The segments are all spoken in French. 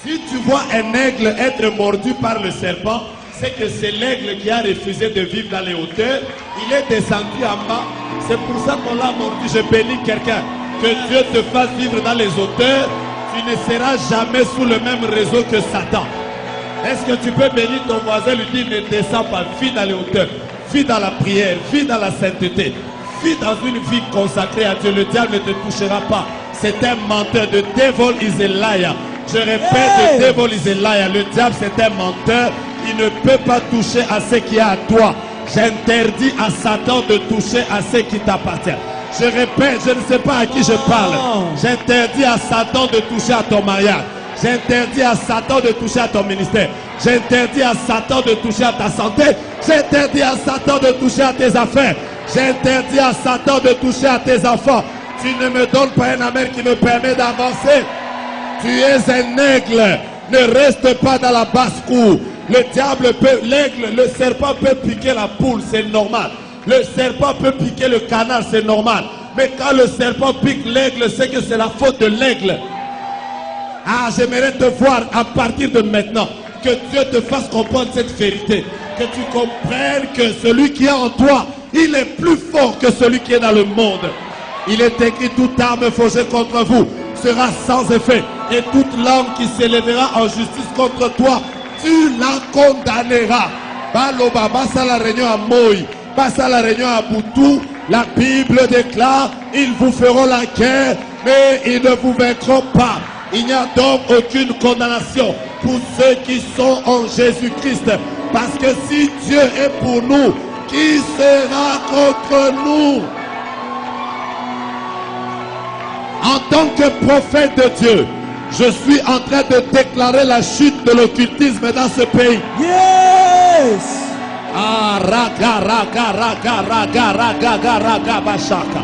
Si tu vois un aigle être mordu par le serpent, c'est que c'est l'aigle qui a refusé de vivre dans les hauteurs. Il est descendu en bas. C'est pour ça qu'on l'a mordu. Je bénis quelqu'un. Que Dieu te fasse vivre dans les hauteurs. Tu ne seras jamais sous le même réseau que Satan. Est-ce que tu peux bénir ton voisin, lui dire ne descends pas, vis dans les hauteurs, vis dans la prière, vis dans la sainteté, vis dans une vie consacrée à Dieu. Le diable ne te touchera pas. C'est un menteur. The devil is a liar. Je répète, the devil is a liar. Le diable c'est un menteur. Il ne peut pas toucher à ce qui est à toi. J'interdis à Satan de toucher à ce qui t'appartient. Je répète, je ne sais pas à qui je parle. J'interdis à Satan de toucher à ton mariage. J'interdis à Satan de toucher à ton ministère. J'interdis à Satan de toucher à ta santé. J'interdis à Satan de toucher à tes affaires. J'interdis à Satan de toucher à tes enfants. Tu ne me donnes pas un amen qui me permet d'avancer. Tu es un aigle. Ne reste pas dans la basse-cour. Le diable peut, l'aigle, le serpent peut piquer la poule, c'est normal. Le serpent peut piquer le canard, c'est normal. Mais quand le serpent pique l'aigle, c'est que c'est la faute de l'aigle. Ah, j'aimerais te voir à partir de maintenant. Que Dieu te fasse comprendre cette vérité. Que tu comprennes que celui qui est en toi, il est plus fort que celui qui est dans le monde. Il est écrit, toute arme forgée contre vous sera sans effet. Et toute langue qui s'élèvera en justice contre toi, tu la condamneras. Baloba, passe à la réunion à Moïse, passe à la réunion à Boutou. La Bible déclare, ils vous feront la guerre, mais ils ne vous vaincront pas. Il n'y a donc aucune condamnation pour ceux qui sont en Jésus-Christ. Parce que si Dieu est pour nous, qui sera contre nous? En tant que prophète de Dieu, je suis en train de déclarer la chute de l'occultisme dans ce pays. Yes! Ah, raga, raga, raga, raga, raga, raga, bachaka.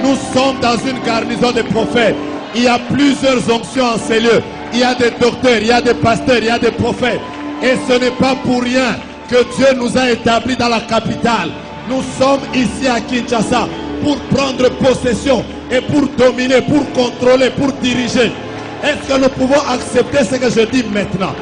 Nous sommes dans une garnison de prophètes. Il y a plusieurs onctions en ces lieux. Il y a des docteurs, il y a des pasteurs, il y a des prophètes. Et ce n'est pas pour rien que Dieu nous a établis dans la capitale. Nous sommes ici à Kinshasa pour prendre possession et pour dominer, pour contrôler, pour diriger. Est-ce que nous pouvons accepter ce que je dis maintenant?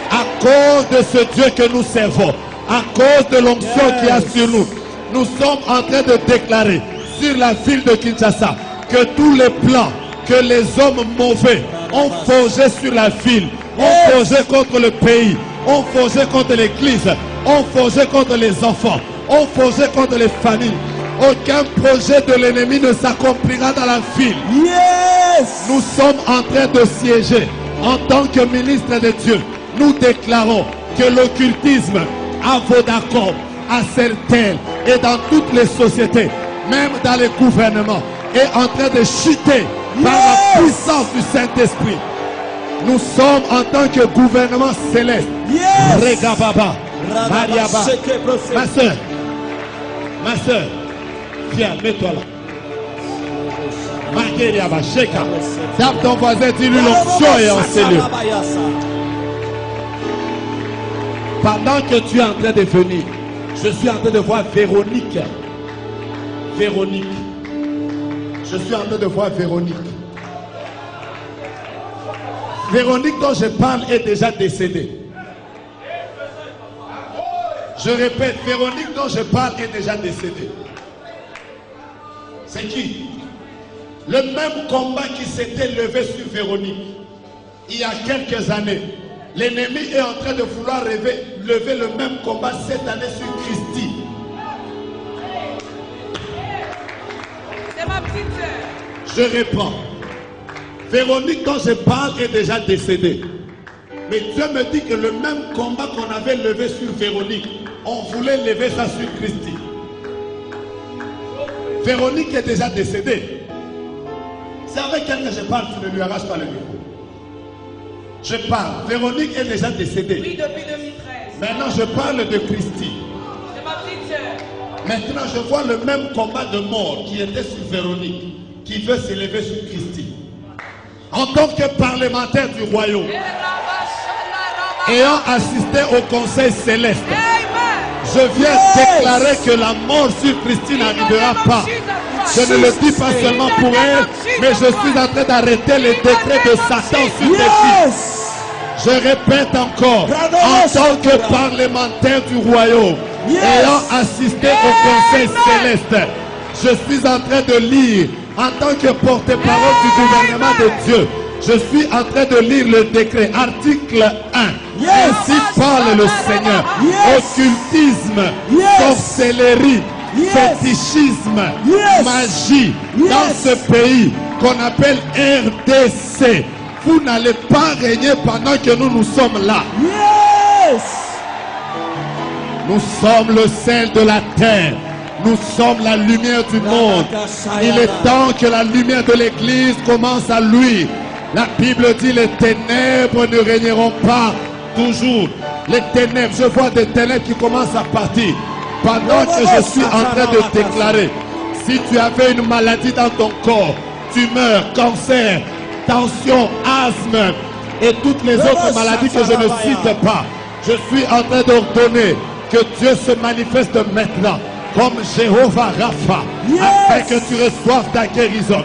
À cause de ce Dieu que nous servons, à cause de l'onction qu'il y a sur nous, nous sommes en train de déclarer sur la ville de Kinshasa que tous les plans que les hommes mauvais ont forgés sur la ville, ont forgé contre le pays, ont forgé contre l'église, ont forgé contre les enfants, ont forgé contre les familles. Aucun projet de l'ennemi ne s'accomplira dans la ville. Yes! Nous sommes en train de siéger en tant que ministre de Dieu. Nous déclarons que l'occultisme à Vodacom, à Certel et dans toutes les sociétés, même dans les gouvernements, est en train de chuter par la puissance du Saint-Esprit. Nous sommes en tant que gouvernement céleste. Regababa, Mariaba, ma soeur, viens, mets-toi là. Magériaba, Sheka. Tape ton voisin, dis-lui l'onction est en ces lieux. Pendant que tu es en train de venir, je suis en train de voir Véronique. Véronique. Je suis en train de voir Véronique. Véronique dont je parle est déjà décédée. Je répète, Véronique dont je parle est déjà décédée. C'est qui? Le même combat qui s'était levé sur Véronique il y a quelques années. L'ennemi est en train de vouloir lever le même combat cette année sur Christy. C'est ma petite sœur. Je réponds. Véronique dont je parle est déjà décédée. Mais Dieu me dit que le même combat qu'on avait levé sur Véronique, on voulait lever ça sur Christy. Véronique est déjà décédée. C'est avec elle que je parle, tu ne lui arraches pas le micro. Je parle. Véronique est déjà décédée. Oui, depuis 2013. Maintenant, je parle de Christy. C'est ma petite sœur. Maintenant, je vois le même combat de mort qui était sur Véronique, qui veut s'élever sur Christy. En tant que parlementaire du royaume, ayant assisté au conseil céleste, je viens déclarer que la mort sur Christy n'arrivera pas. Je ne le dis pas seulement pour elle, mais je suis en train d'arrêter les décrets de Satan sur tes filles. Je répète encore, en tant que parlementaire du royaume, ayant assisté au conseil céleste, je suis en train de lire, en tant que porte-parole du gouvernement de Dieu, je suis en train de lire le décret, article 1. Ainsi parle le Seigneur. Occultisme, sorcellerie, fétichisme, magie dans ce pays qu'on appelle RDC. Vous n'allez pas régner pendant que nous sommes là. Nous sommes le sel de la terre. Nous sommes la lumière du monde. Il est temps que la lumière de l'Église commence à luire. La Bible dit les ténèbres ne régneront pas toujours. Les ténèbres, je vois des ténèbres qui commencent à partir. Pendant que je suis en train de déclarer, si tu avais une maladie dans ton corps, tumeur, cancer, tension, asthme et toutes les autres maladies que je ne cite pas, je suis en train d'ordonner que Dieu se manifeste maintenant comme Jéhovah Rapha, afin que tu reçoives ta guérison.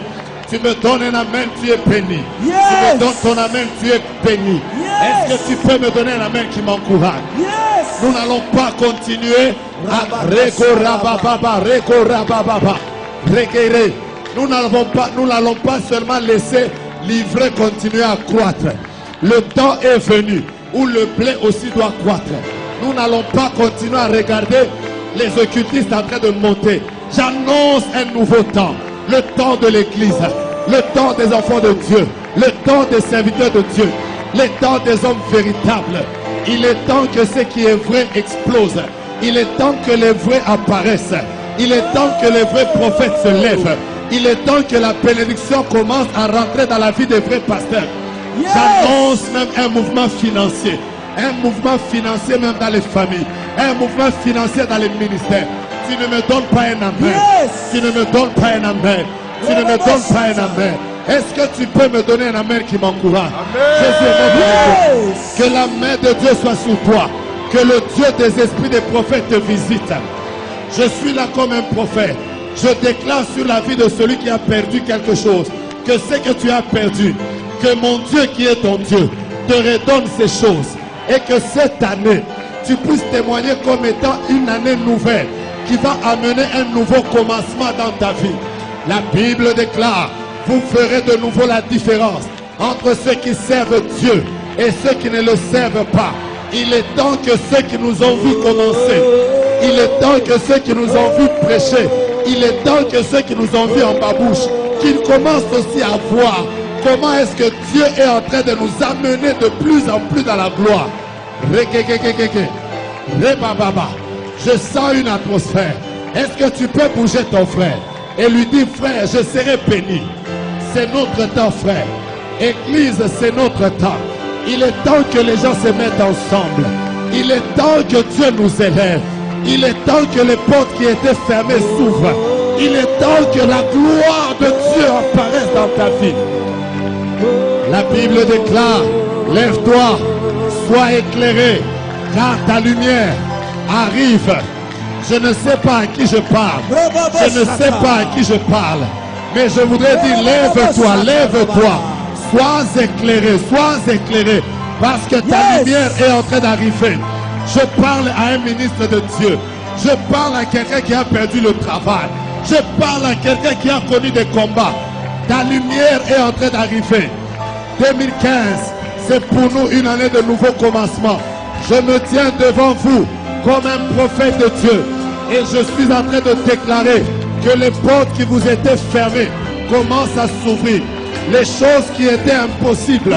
Tu me donnes un amen, tu es béni. Tu me donnes ton amen, tu es béni. Est-ce que tu peux me donner un amen qui m'encourage? Nous n'allons pas continuer à réguérer. Nous n'allons pas seulement laisser l'ivraie continuer à croître. Le temps est venu où le blé aussi doit croître. Nous n'allons pas continuer à regarder les occultistes en train de monter. J'annonce un nouveau temps. Le temps de l'Église, le temps des enfants de Dieu, le temps des serviteurs de Dieu, le temps des hommes véritables. Il est temps que ce qui est vrai explose. Il est temps que les vrais apparaissent. Il est temps que les vrais prophètes se lèvent. Il est temps que la bénédiction commence à rentrer dans la vie des vrais pasteurs. J'annonce même un mouvement financier. Un mouvement financier même dans les familles. Un mouvement financier dans les ministères. Tu ne me donnes pas un amen. Tu ne me donnes pas un amen. Tu ne me donnes pas un amen. Est-ce que tu peux me donner un amen qui m'encourage? Jésus, que la main de Dieu soit sur toi. Que le Dieu des esprits des prophètes te visite. Je suis là comme un prophète. Je déclare sur la vie de celui qui a perdu quelque chose, que ce que tu as perdu, que mon Dieu qui est ton Dieu te redonne ces choses. Et que cette année, tu puisses témoigner comme étant une année nouvelle qui va amener un nouveau commencement dans ta vie. La Bible déclare, vous ferez de nouveau la différence entre ceux qui servent Dieu et ceux qui ne le servent pas. Il est temps que ceux qui nous ont vus commencer, il est temps que ceux qui nous ont vus prêcher, il est temps que ceux qui nous ont vus en babouche, qu'ils commencent aussi à voir comment est-ce que Dieu est en train de nous amener de plus en plus dans la gloire. Je sens une atmosphère. Est-ce que tu peux bouger ton frère et lui dire, frère, je serai béni. C'est notre temps, frère. Église, c'est notre temps. Il est temps que les gens se mettent ensemble. Il est temps que Dieu nous élève. Il est temps que les portes qui étaient fermées s'ouvrent. Il est temps que la gloire de Dieu apparaisse dans ta vie. La Bible déclare, lève-toi, sois éclairé, car ta lumière arrive. Je ne sais pas à qui je parle. Je ne sais pas à qui je parle. Mais je voudrais dire, lève-toi, lève-toi. Sois éclairé, parce que ta lumière est en train d'arriver. Je parle à un ministre de Dieu. Je parle à quelqu'un qui a perdu le travail. Je parle à quelqu'un qui a connu des combats. Ta lumière est en train d'arriver. 2015, c'est pour nous une année de nouveau commencement. Je me tiens devant vous comme un prophète de Dieu. Et je suis en train de déclarer que les portes qui vous étaient fermées commencent à s'ouvrir. Les choses qui étaient impossibles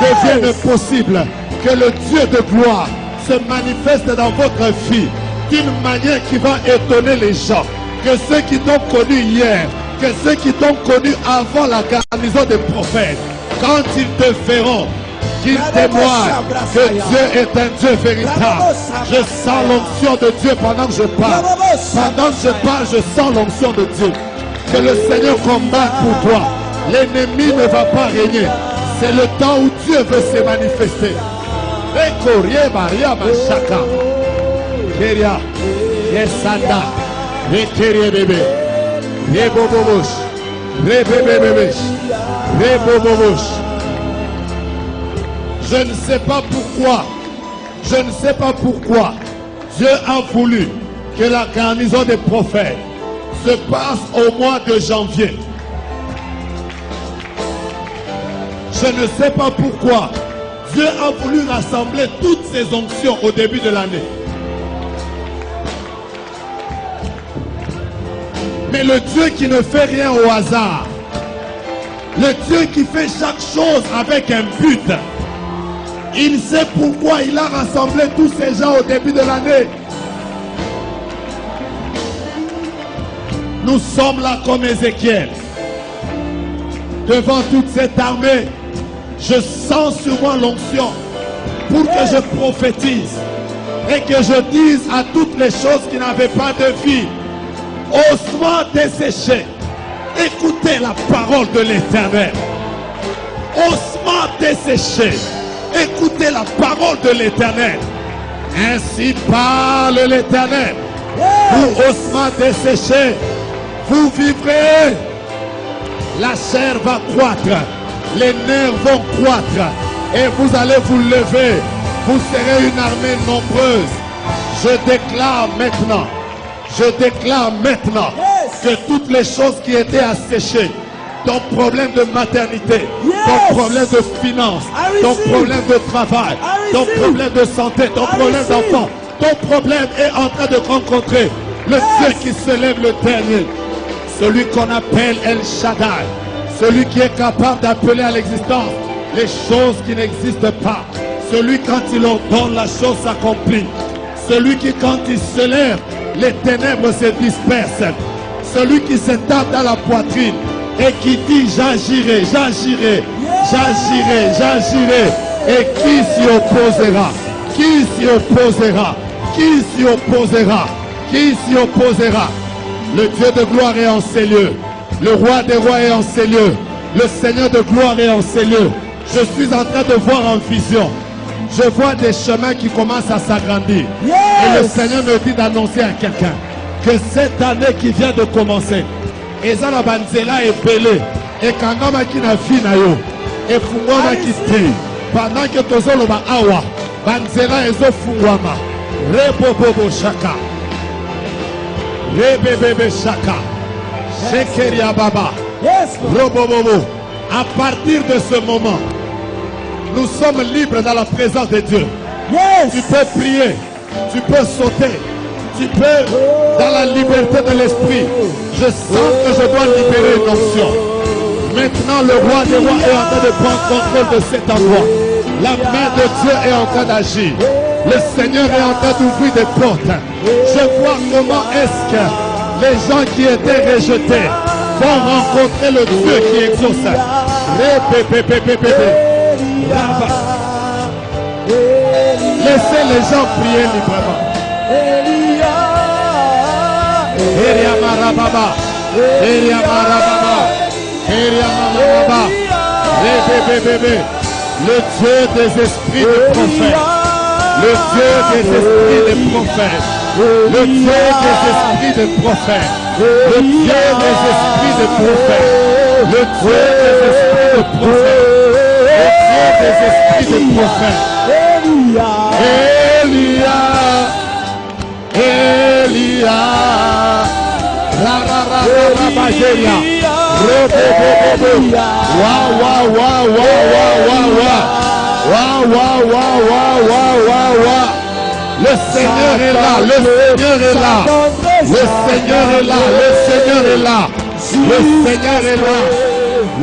deviennent possibles. Que le Dieu de gloire se manifeste dans votre vie d'une manière qui va étonner les gens. Que ceux qui t'ont connu hier, que ceux qui t'ont connu avant la garnison des prophètes, quand ils te verront, qu'ils témoignent que Dieu est un Dieu véritable. Je sens l'onction de Dieu pendant que je parle. Pendant que je parle, je sens l'onction de Dieu. Que le Seigneur combatte pour toi. L'ennemi ne va pas régner. C'est le temps où Dieu veut se manifester. Je ne sais pas pourquoi. Je ne sais pas pourquoi Dieu a voulu que la garnison des prophètes se passe au mois de janvier. Je ne sais pas pourquoi Dieu a voulu rassembler toutes ces onctions au début de l'année. Mais le Dieu qui ne fait rien au hasard, le Dieu qui fait chaque chose avec un but, il sait pourquoi il a rassemblé tous ces gens au début de l'année. Nous sommes là comme Ézéchiel. Devant toute cette armée, je sens sur moi l'onction pour que je prophétise et que je dise à toutes les choses qui n'avaient pas de vie, ossements desséchés, écoutez la parole de l'Éternel. Ossements desséchés, écoutez la parole de l'Éternel. Ainsi parle l'Éternel. Vous, ossements desséchés, vous vivrez. La chair va croître, les nerfs vont croître et vous allez vous lever. Vous serez une armée nombreuse. Je déclare maintenant que toutes les choses qui étaient asséchées, ton problème de maternité, ton problème de finances, ton problème de travail, ton problème de santé, ton problème d'enfant, ton problème est en train de rencontrer le Dieu qui se lève le dernier. Celui qu'on appelle El Shaddai, celui qui est capable d'appeler à l'existence les choses qui n'existent pas. Celui quand il ordonne, la chose s'accomplit. Celui qui quand il se lève, les ténèbres se dispersent. Celui qui se tape dans la poitrine et qui dit j'agirai, j'agirai, j'agirai, j'agirai. Et qui s'y opposera? Qui s'y opposera? Qui s'y opposera? Qui s'y opposera? Le Dieu de gloire est en ces lieux. Le roi des rois est en ces lieux. Le Seigneur de gloire est en ces lieux. Je suis en train de voir en vision. Je vois des chemins qui commencent à s'agrandir. Et le Seigneur me dit d'annoncer à quelqu'un que cette année qui vient de commencer, Ezala Banzela est belé. Et Kangama qui n'a fini nayo. Et Fungwana qui tire. Pendant que Tozolo ba awa. Banzela ezo Fungwama. Rebobobo Shaka. Rebebebe Shaka. Shekeria Baba. Robobobo. À partir de ce moment, nous sommes libres dans la présence de Dieu. Tu peux prier, tu peux sauter, tu peux dans la liberté de l'esprit. Je sens que je dois libérer une onction. Maintenant, le roi des rois est en train de prendre contrôle de cet endroit. La main de Dieu est en train d'agir. Le Seigneur est en train d'ouvrir des portes. Je vois comment est-ce que les gens qui étaient rejetés vont rencontrer le Dieu qui exauce. Laissez les gens prier librement. Le Dieu des esprits de prophètes. Le Dieu des esprits de prophètes. Le Dieu des esprits de prophètes. Le Dieu des esprits de prophètes. Le Dieu des esprits de prophètes. Le Dieu des esprits de prophètes. Elia. Elia. La la la la bageria. Waouh waouh waouh waouh waouh waouh waouh waouh. Le Seigneur est là, le Seigneur est là, le Seigneur est là, le Seigneur est là, le Seigneur est là,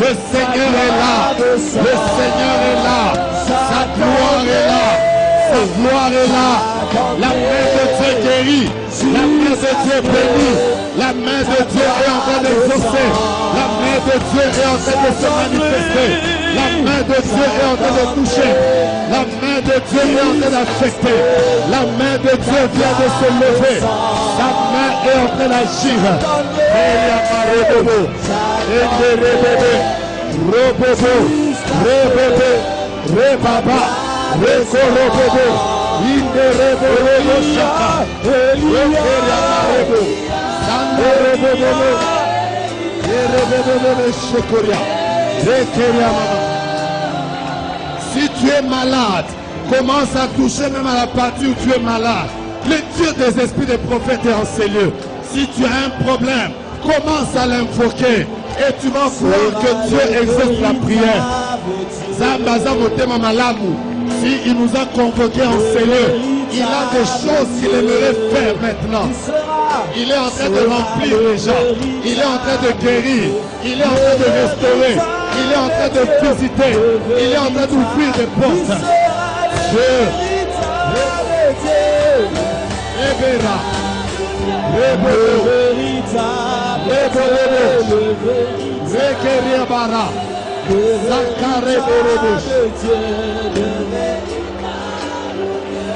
le Seigneur est là, le Seigneur est là, sa gloire est là, sa gloire est là, la main de Dieu guérit, la main de Dieu bénit, la main de Dieu est en train d'exaucer, la main de Dieu est en train de se manifester, la main de Dieu est en train de toucher, la main de Dieu est en train d'affecter, la main de Dieu vient de se lever, sa main est en train d'agir. Si tu es malade, commence à toucher même à la partie où tu es malade. Le Dieu des esprits des prophètes est en ces lieux. Si tu as un problème, commence à l'invoquer. Et tu vas voir que Dieu exauce la prière. Si il nous a convoqués en ces lieux, il a des choses qu'il aimerait faire maintenant. Il est en train de remplir les gens. Il est en train de guérir. Il est en train de restaurer. Il est en train de visiter. Il est en train d'ouvrir des portes. Dieu. Ebera.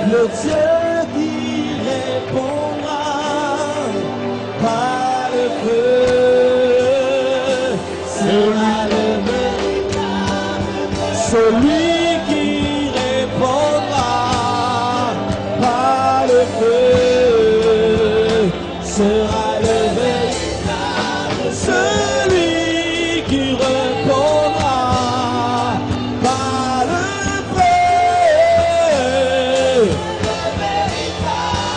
Le Dieu qui répondra par le feu sera le véritable. Celui qui répondra par le feu sera le véritable. Celui qui répondra par le feu,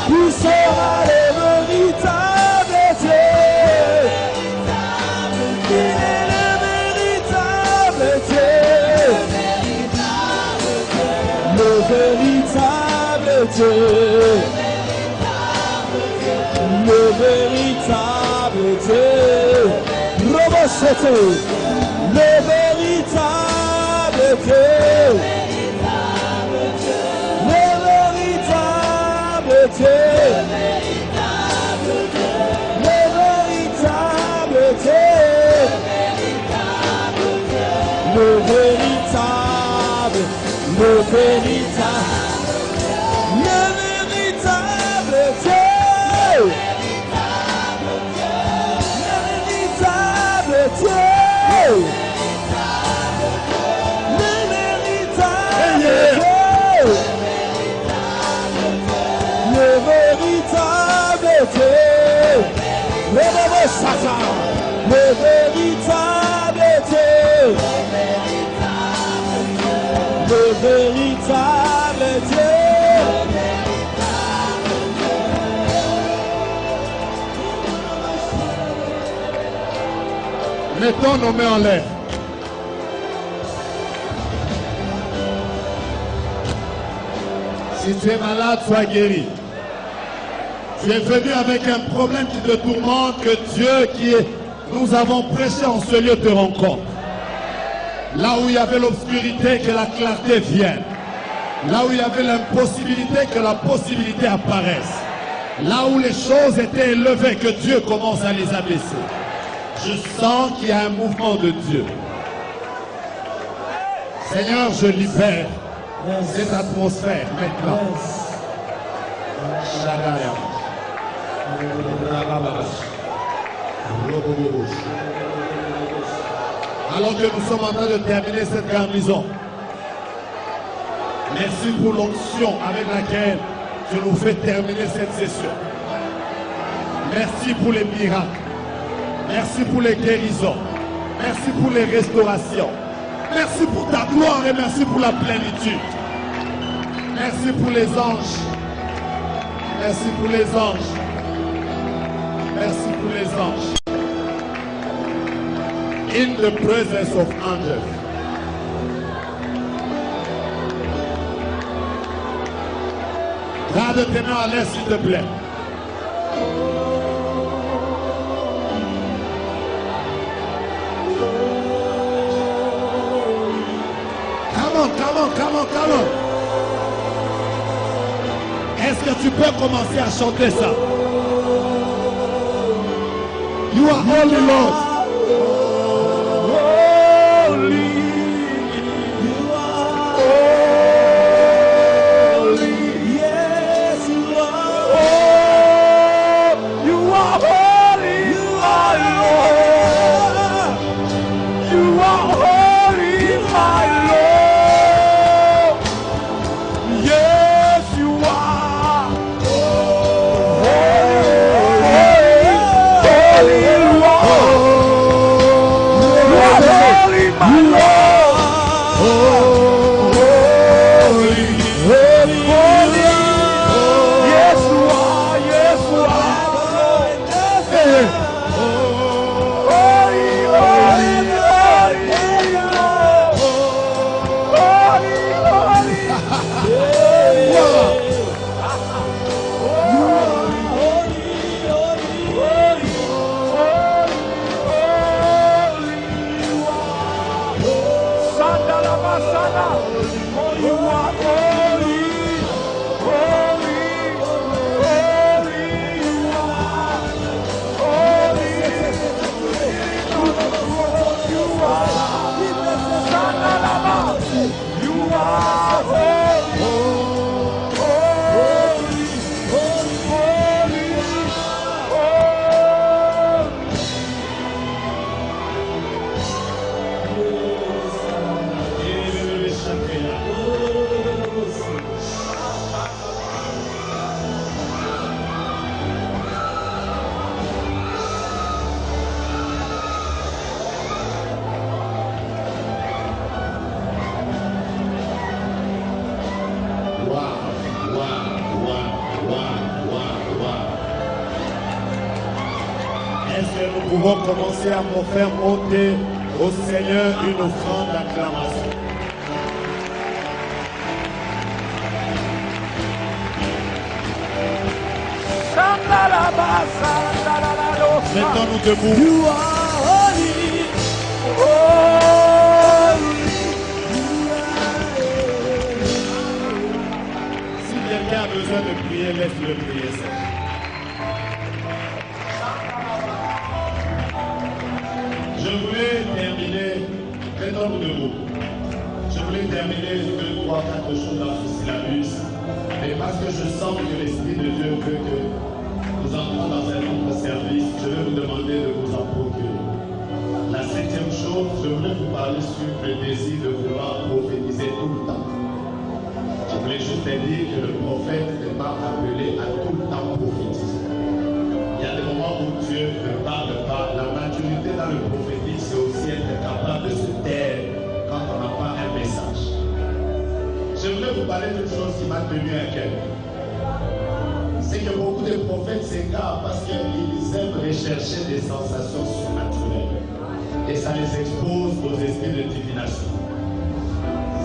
il sera le véritable Dieu. Il est le véritable Dieu. Le véritable Dieu. Le véritable Dieu. Robochete. Le véritable Dieu. Le véritable Dieu. Le véritable Dieu. Le véritable. Le véritable. Le véritable Dieu. Le véritable Dieu. Le véritable Dieu. Le véritable Dieu. Le véritable Dieu. Le véritable Dieu. Mettons nos mains en l'air. Si tu es malade, sois guéri. Tu es venu avec un problème qui te tourmente, que Dieu nous avons prêché en ce lieu te rencontre. Là où il y avait l'obscurité, que la clarté vienne. Là où il y avait l'impossibilité, que la possibilité apparaisse. Là où les choses étaient élevées, que Dieu commence à les abaisser. Je sens qu'il y a un mouvement de Dieu. Seigneur, je libère cette atmosphère maintenant. Alors que nous sommes en train de terminer cette garnison, merci pour l'onction avec laquelle tu nous fais terminer cette session. Merci pour les miracles. Merci pour les guérisons. Merci pour les restaurations. Merci pour ta gloire et merci pour la plénitude. Merci pour les anges. Merci pour les anges. Merci pour les anges. In the presence of angels. Garde tes mains à l'aise, s'il te plaît. Come on. Est-ce que tu peux commencer à chanter ça? You are holy, Lord. Holy, you are holy. Yes, you are. Oh, you are holy. You are Lord. You are holy, my Lord. Yes, you are. Holy, you are. You are holy, my Lord. Est-ce que nous pouvons commencer à faire monter au Seigneur une offrande d'acclamation? Mettons-nous debout. You are holy, holy. Si quelqu'un a besoin de prier, laisse-le prier. Je voulais terminer, mettons-nous debout. Je voulais terminer 2, 3, 4 choses dans ce syllabus, mais parce que je sens que l'Esprit de Dieu veut que nous entrons dans un autre service, je vais vous demander de vous en procurer. La 7e chose, je voulais vous parler sur le désir de vouloir prophétiser tout le temps. Je voulais juste dire que le prophète n'est pas appelé à tout le temps prophétiser. Il y a des moments où Dieu ne parle pas. La maturité dans le prophétique, c'est aussi être capable de se taire quand on n'a pas un message. Je voulais vous parler d'une chose qui m'a tenu à cœur. C'est que beaucoup de prophètes s'égarent parce qu'ils aiment rechercher des sensations surnaturelles. Et ça les expose aux esprits de divination.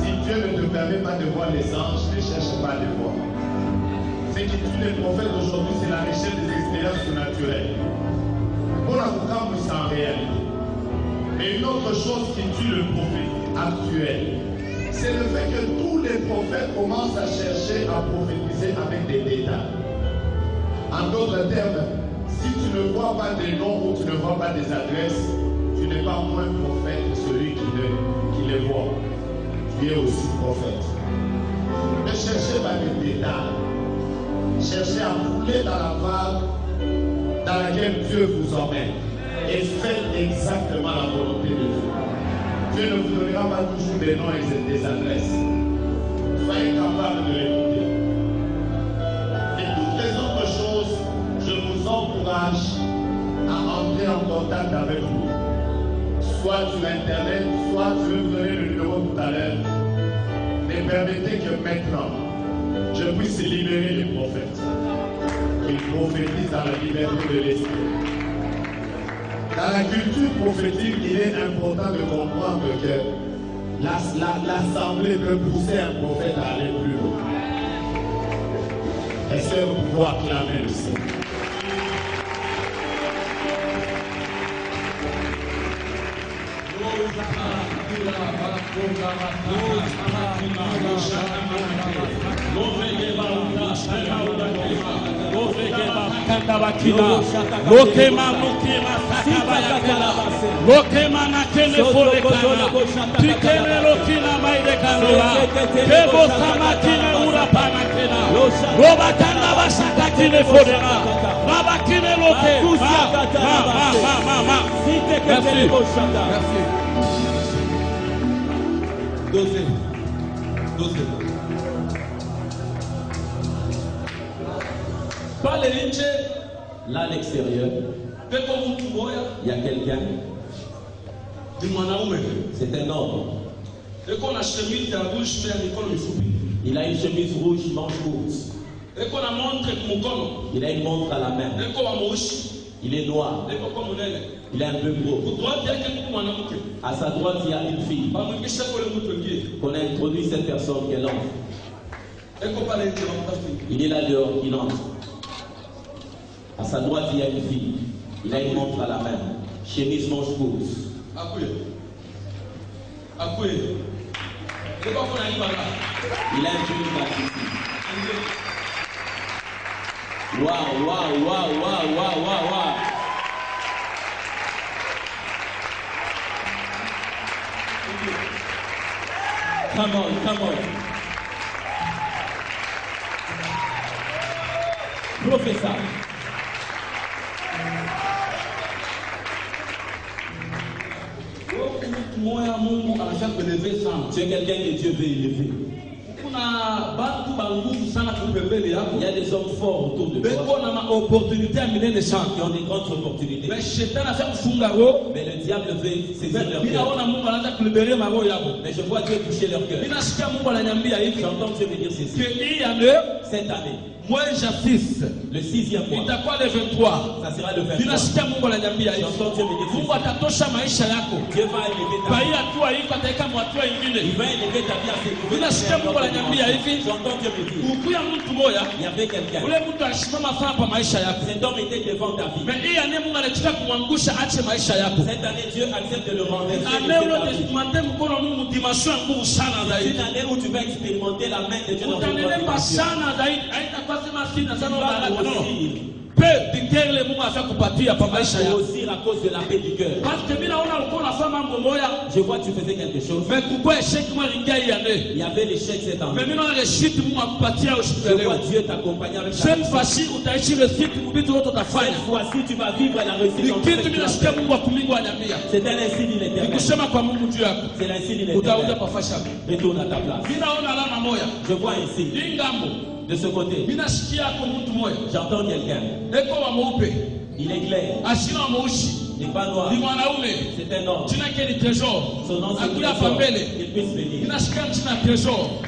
Si Dieu ne te permet pas de voir les anges, ne cherche pas à les voir. Ce qui tue les prophètes aujourd'hui, c'est la recherche des expériences surnaturelles. Pour l'avocat, c'est en réalité. Mais une autre chose qui tue le prophète actuel, c'est le fait que tous les prophètes commencent à chercher à prophétiser avec des détails. En d'autres termes, si tu ne vois pas des noms ou tu ne vois pas des adresses, tu n'es pas moins prophète que celui qui les voit. Tu es aussi prophète. Ne cherchez pas des détails. Cherchez à couler dans la vague dans laquelle Dieu vous emmène. Et faites exactement la volonté de Dieu. Dieu ne vous donnera pas toujours des noms et des adresses. Soyez capable de l'écouter. Et toutes les autres choses, je vous encourage à entrer en contact avec vous. Soit sur Internet, soit je vais vous donner le numéro tout à l'heure. Mais permettez que maintenant, je puisse libérer les prophètes. Qu'ils prophétisent dans la liberté de l'esprit. Dans la culture prophétique, il est important de comprendre que l'assemblée peut pousser un prophète à aller plus loin. Est-ce que vous pouvez acclamer le Seigneur? Là à l'extérieur, il y a quelqu'un. C'est un homme. Il a une chemise rouge, manche courte. Il a une montre à la main. Il est noir. Il est un peu gros. À sa droite, il y a une fille. On a introduit cette personne qu'elle entre. Il est là dehors, il entre. À sa droite, il y a une fille. Il a une montre à la main. Chemise manche courte. Il a un chemise ici. Waouh, waouh, waouh, waouh, waouh, waouh. Come on, come on. Professeur. Tu es quelqu'un que Dieu veut élever. Il y a des hommes forts autour de toi qui ont des grandes opportunités. Mais le diable veut saisir leur cœur. Mais je vois Dieu toucher leur cœur. J'entends Dieu me dire ceci. Cette année, le 6e mois, ça sera le 23. J'entends Dieu me dire ceci. Dieu va élever ta vie. Il va élever ta vie à ses niveaux. J'entends Dieu me dire. Il y avait quelqu'un. Cet homme était devant ta vie. Cette année, Dieu accepte de le renverser. C'est une année où tu vas expérimenter la main de Dieu dans ton cœur. Aussi à cause de la paix du cœur. Je vois que tu faisais quelque chose. Il y avait l'échec cette année. Je vois Dieu t'accompagner avec ça. Cette fois-ci, tu vas vivre la réussite. C'est un ainsi dit l'Éternel. C'est l'ainsi dit l'Éternel. Retourne à ta place. Je vois ici. De ce côté, j'entends quelqu'un. Il est clair. Il n'est pas noir. C'est un homme. Son nom c'est Trésor. Il puisse venir.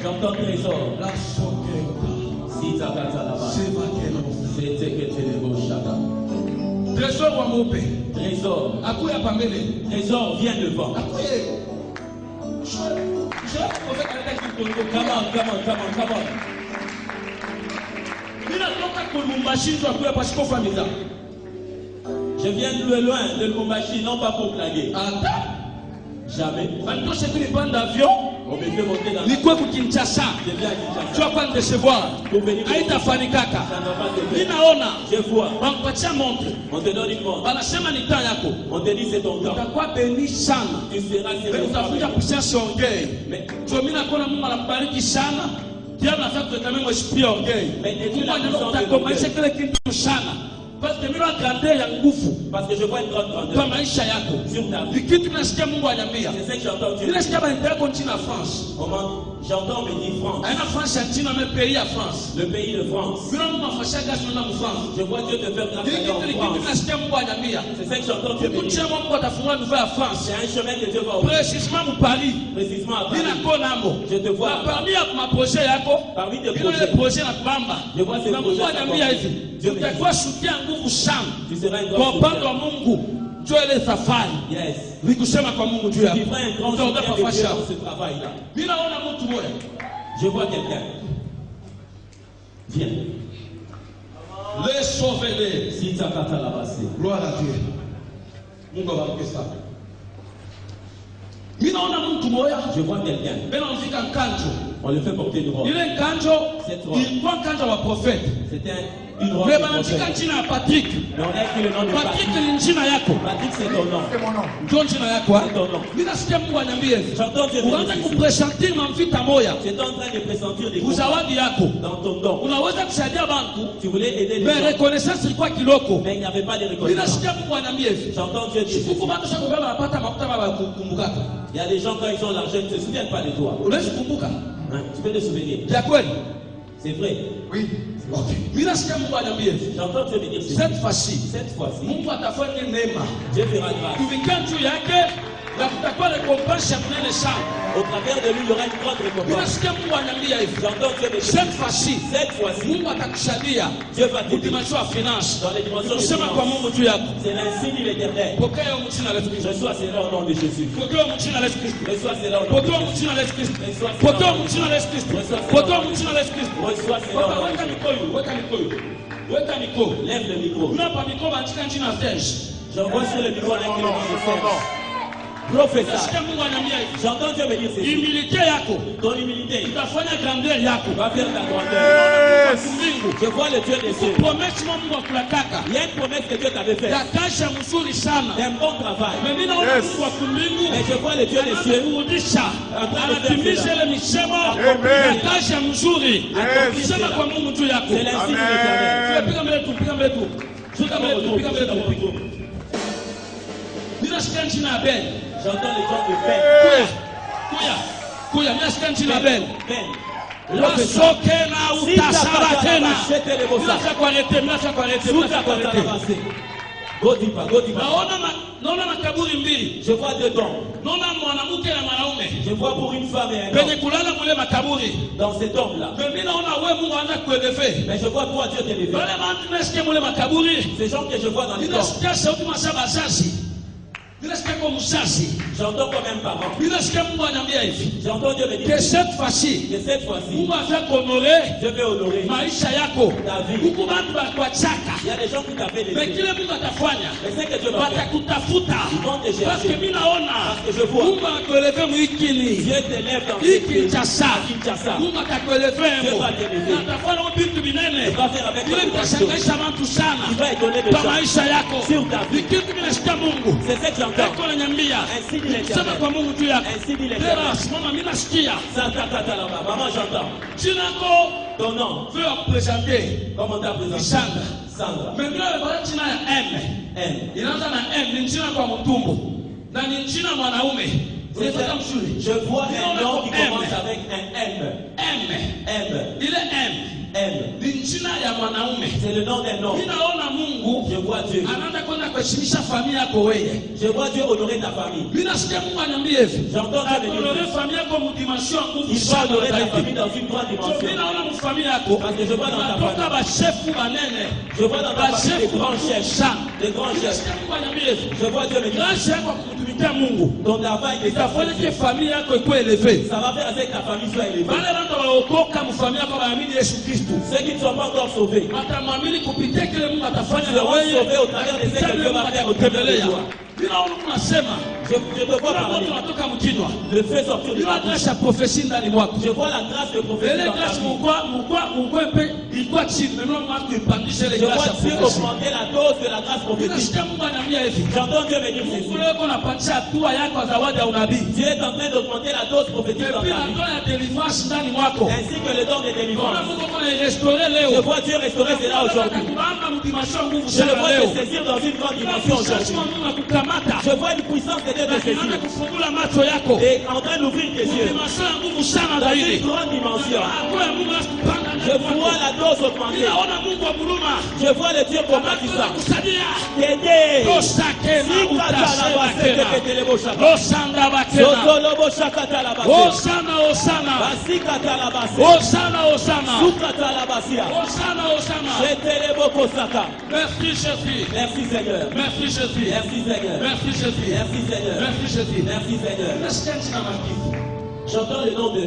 J'entends Trésor. Trésor, viens devant. Come on. Je viens de loin, de Lubumbashi, non pas pour blaguer. Jamais. On me fait monter dans Kinshasa. Je viens à Kinshasa. Tu vas pas te décevoir. Pour venir. Haitafanikaka. Ça ne va pas te faire. Ninaona. Je vois. Wanakupatia montre. On te donne une montre. Wanasema ni temps yako. On te dit c'est ton temps. Utakuwa béni sana. Tu seras serré. Utakuja kusia siongei. Mais ndio mimi nakuona Mungu anakubariki sana. Diable anataka kutamani mwesprit ongei. Mungu anakukomalisha kile kitu sana. Parce que mimi na grandeur ya nguvu. Parce que je vois une grande grandeur. Kwa maisha yako. Sur ta vie. Vikitu nasikia Mungu ananiambia. C'est ça que j'entends Dieu. Nasikia bali ndako nchini na France. J'entends me dire France. Aina France ya nchini na pays ya France. Le pays de France. Mimi na mafasha gasi na France. Je vois Dieu te faire grâce en France. Nasikia Mungu ananiambia. C'est ça que j'entends Dieu me dire. Kutia Mungu atafungua nouvelle à France. C'est un chemin que Dieu va ouvrir. Précisément mu Paris. Précisément à Paris. Je te vois. Parmi ma projet yako. Parmi tes projets na bamba. Je vois ces projets. Dieu me dit. Soutien nguvu sana. Tu seras un grand soutien. Kwa upande wa Mungu. Joe ile safari. Yes. Nikusema kwa Mungu juu yako. Tu feras un grand soutien de Dieu dans ce travail-là. Mimi naona mtu mmoja. Je vois quelqu'un. Viens. Les sauver. Si tu as la base. Gloire à Dieu. Mungu abariki sana. Mimi naona mtu mmoja. Je vois quelqu'un. Bena mfika kanjo. On le fait porter une robe. Ile kanjo, ilikuwa kanjo wa prophète. C'était une robe. Mais banachika jina ya Patrick. Mais on a écrit le nom de Patrick. Patrick ni jina yako. Patrick c'est ton nom. C'est mon nom. Ndio jina yako. C'est ton nom. Mimi nasikia Mungu ananiambia hivi. J'entends Dieu. Unaanza kupresenter mamvita moya. Tu es en train de pressentir des uzawadi yako. Dans ton don. Unaweza kusaidia bantu. Tu voulais aider les gens. Mais reconnaissance ilikuwa kiloko. Mais il n'y avait pas de reconnaissance. Mimi nasikia Mungu ananiambia hivi. J'entends Dieu dire. Siku bado shaka baba anapata mafuta baba kukumbukaka. Il y a des gens quand ils ont l'argent ils ne se souviennent pas de toi. Unaweza kukumbuka? Tu peux te souvenir. Ya kweli? C'est vrai. Oui. Okay. Mimi nasikia Mungu ananiambia hivi. J'entends Dieu me dire cette fois-ci. Mungu atafanya neema. Dieu fera grâce. Tuvikia juu yake na kutakuwa récompense ya mnene sana. Au travers de lui, il y aura une grande récompense. J'entends Dieu me dire cette fois-ci. Mungu atakusaidia. Dieu va te dimension ya finance. Dans les dimensions de finance. Kwa Mungu juu yako. C'est l'insigne de l'Éternel. Pokea mchina la Kristo. Reçois cela au nom de Jésus. Pokea mchina la Kristo. Reçois cela au nom de Jésus. Pokea mchina la Kristo. Pokea mchina la Kristo. Pokea mchina la Kristo. Reçois cela au nom de Jésus. Weka mikono. Lève le micro. Unapa mikono katika jina la Serge. J'envoie sur le micro l'incrément de Serge. Professeur. J'entends Dieu me dire ceci. Humilité yako. Ton humilité. Utafanya grandeur yako. Va faire ta grandeur. Je vois le Dieu des cieux. Promesse Mungu akutaka. Il y a une promesse que Dieu t'avait faite. Ya kasha mzuri sana. Un bon travail. Mais mimi naona Mungu wa kumbingu. Mais je vois le Dieu des cieux. Anarudisha. Anatimiza ile misemo. Ya kasha mzuri. Akisema kwa Mungu juu yako. C'est l'insigne de l'Éternel. Piga mbele tu, piga mbele tu. Piga mbele tu, piga mbele tu. Ninasikia jina ya Ben. J'entends les gens de Ben. Kuya. Mimi nasikia jina ya Ben. Wasokena utasara tena. Mnacha kuarete. Naona makaburi mbili. Je vois deux tombes. Naona mwanamke na mwanaume. Je vois pour une femme et un Penye homme. kulala mule makaburi. Dans ces tombes-là. Mimi naona wewe Mungu anaanza kuelever. Mais je vois toi Dieu t'élever. Wale watu nasikia mule makaburi. Ces gens que je vois dans les tombes. Ninasikia sauti masaba asasi. Ninasikia kwa msasi. J'entends quand même parents. Ninasikia Mungu ananiambia hivi. J'entends Dieu me dire Que cette fois-ci, que cette fois-ci, Mungu afya honorer je vais honorer maisha yako. ta vie. Huku bantu bakwachaka. Il y a des gens qui t'appellent Mais les kile Mungu atafanya. Mais c'est que Dieu va faire. Watakutafuta. Ils vont te Parce que chercher. mimi naona Parce que je vois. Mungu akueleve mwikini. Dieu t'élève dans Hii ce pays. Kinshasa. Kinshasa. Mungu atakueleve Dieu mo. va t'élever. Na atafanya vitu binene. Il va faire avec Vile toi. vitashangaisha watu sana. Il va étonner les Kwa gens. maisha yako. Sur ta vie. Ni kitu kinasikia Mungu. C'est ce que j'entends. Eko ananiambia. Ainsi dit Sema l'Éternel. kwa Mungu juu yako. Ainsi dit Tena l'Éternel. simama mimi nasikia. Santa Tata là-bas. Maman, j'entends. Jina lako Ton nom. veut présenter Comment t'as présenté? Sandra. Sandra. Mais bila baba jina ya M. M. Inaanza na M, ni jina kwa mtumbo. Na ni jina mwanaume. Unataka mshuri. Je vois un Ninaona nom kwa qui M. commence avec un M. M. M. Ile M. M. Ni jina ya mwanaume. C'est le nom d'un homme. Ninaona Mungu Je vois Dieu. anaanza kwenda kuheshimisha familia yako wewe. Je vois Dieu honorer ta famille. Mimi nasikia Mungu ananiambia hivi. J'entends Dieu me dire. Honorer familia yako mu dimension nguvu Il va sana honorer ta zaidi. famille dans une grande Mimi dimension. naona mu familia yako. Parce que je vois dans ta Natoka famille. ba chefu banene. Je vois dans ta famille des grands chefs. sana. Des grands chefs. Nasikia Mungu ananiambia hivi. Je vois Dieu me dire. Grâce yako kumtumikia Mungu. Ton travail est Itafanya que familia yako ikuwe elevée. Ça va faire avec que ta famille soit élevée. Wale watu waokoka mu familia yako waamini Yesu Kristo. Ceux qui ne sont pas encore sauvés. Watamwamini kupitia kile Mungu atafanya na Seront wewe. sauvés au travers de ce que Dieu va faire au travers de toi. Ninaona unasema. Je te vois Kuna parler. moto unatoka mkinywa. Le feu sortir de ta Nina bouche. grâce ya prophétie ndani mwako. Je vois la grâce de prophétie Ile dans ta grâce vie. mukwa pe ilikuwa chini. Maintenant mwako ipandishe ile Je grâce vois ya Dieu prophétie. augmenter la dose de la grâce prophétique. Ninasikia Mungu ananiambia hivi. J'entends Dieu me dire ceci. Mungu leo unapatia hatua yako ya zawadi ya unabii. Dieu est en train d'augmenter la dose prophétique dans Puis ta la vie. ndoa ya deliverance ndani mwako. Ainsi que le don de Ona délivrance. Mungu kuna restaurer Je leo. vois Dieu restaurer cela aujourd'hui. Kubamba mdimasho nguvu Je le sana vois leo. te saisir dans une grande dimension aujourd'hui. Mungu anakukamata. Je vois une puissance de Dieu te Anaanza saisir. kufungula macho yako. Et en train d'ouvrir tes yeux. Dimasho ya nguvu sana Dans zaidi. une grande dimension. Hatua ya Mungu anakupanga Je ndani mwako. vois la dose augmenter. Ninaona Mungu wa huruma. Je vois le Dieu compatissant. Anakusaidia. T'aider. Tosake na utasema tena. Sikatalabaseteketelebosha. Osanda bakena. Sotoloboshakatalabase. Osana osana. Basikatalabase. Osana osana. Sukatalabasia. Osana osana. Shetelebokosaka. Merci Jésus. Merci Seigneur. Merci Jésus. Merci Seigneur. Merci Jésus. Merci Seigneur. Merci Jésus. Merci Seigneur. Nasikia jina Marquis. J'entends le nom de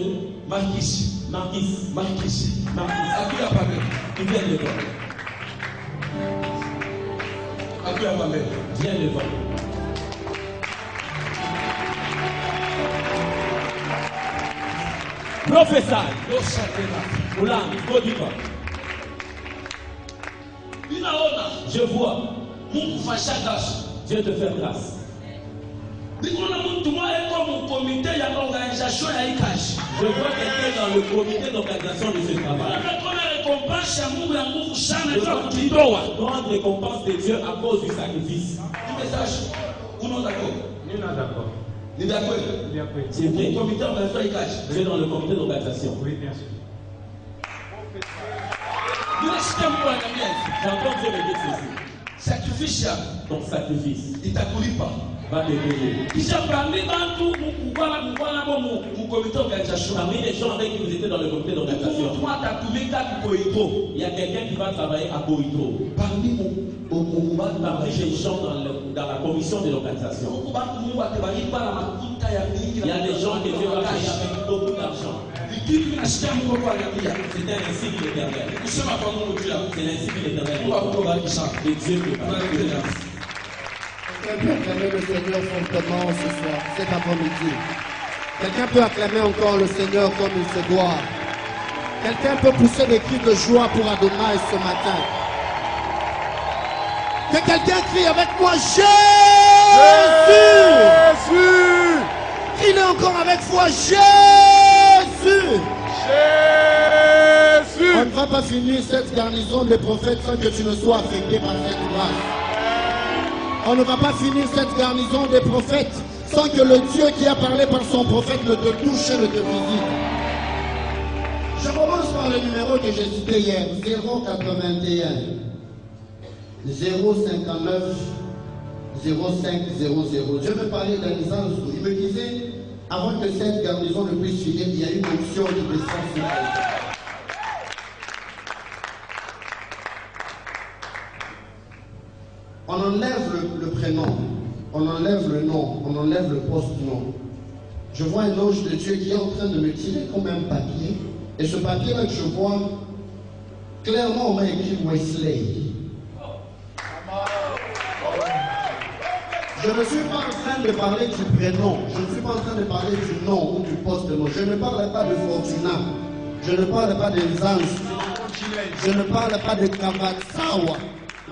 Marquis. Marquis. Marquis. Marquis. Akuya pale. Qui vient de toi. Akuya pale. Viens devant. Prophète. Osakena. Oulan, Kodiva. Ninaona Je vois Mungu fasha grâce. Dieu te faire grâce. Ninaona mtu mmoja yuko mu komite ya organisation ya hii kazi. Je vois quelqu'un dans le comité d'organisation de ce travail. Kuna récompense ya Mungu ya nguvu sana Je kwa vois kujitoa. une grande récompense de Dieu à cause du sacrifice. Ni message. Unaona kwa? Nina d'accord. Ni vya kweli. Bien fait. C'est vrai. Komite ya organisation ya hii kazi. Tu es dans le comité d'organisation. Oui, bien sûr. Ninasikia Mungu ananiambia hivi. J'entends Dieu me dire ceci. Sacrifice yako Ton sacrifice itakulipa. va te payer. Kisha parmi bantu mukwana bo mu komite organisation. Parmi les gens avec qui vous étiez dans le comité d'organisation, Mtu atatumika kukoito. il y a quelqu'un qui va travailler à Boito. Parmi mu Parmi les gens dans la commission de l'organisation, Mungu bantu Mungu atabariki na makuta ya mingi. il y a des gens que Dieu va payer avec beaucoup d'argent. Kitu nasikia Mungu kwa ananiambia. C'est un ainsi de l'Éternel. Kusema kwa Mungu juu yako. C'est ainsi de l'Éternel. Mungu akubariki sana. Et Dieu te parle. Quelqu'un peut acclamer le Seigneur fortement ce soir, cet après-midi. Quelqu'un peut acclamer encore le Seigneur comme il se doit. Quelqu'un peut pousser des cris de joie pour Adonai ce matin. Que quelqu'un crie avec moi, Jésus! Jésus! Crie-le encore avec foi, Jésus! Jésus! On ne va pas finir cette garnison des prophètes sans que tu ne sois affecté par cette grâce. On ne va pas finir cette garnison des prophètes sans que le Dieu qui a parlé par son prophète ne te touche et ne te visite. Je commence par le numéro que j'ai cité hier, 081 059 0500. Je me parlais d'un message où il me disait, avant que cette garnison ne puisse finir, il y a une option qui descend sur elle. On enlève le prénom, on enlève le nom, on enlève le post-nom. Je vois un ange de Dieu qui est en train de me tirer comme un papier. Et ce papier-là que je vois, clairement on m'a écrit Wesley. Je ne suis pas en train de parler du prénom, je ne suis pas en train de parler du nom ou du post-nom. Je ne parle pas de Fortuna, je ne parle pas des anges, je ne parle pas de Kabatsawa.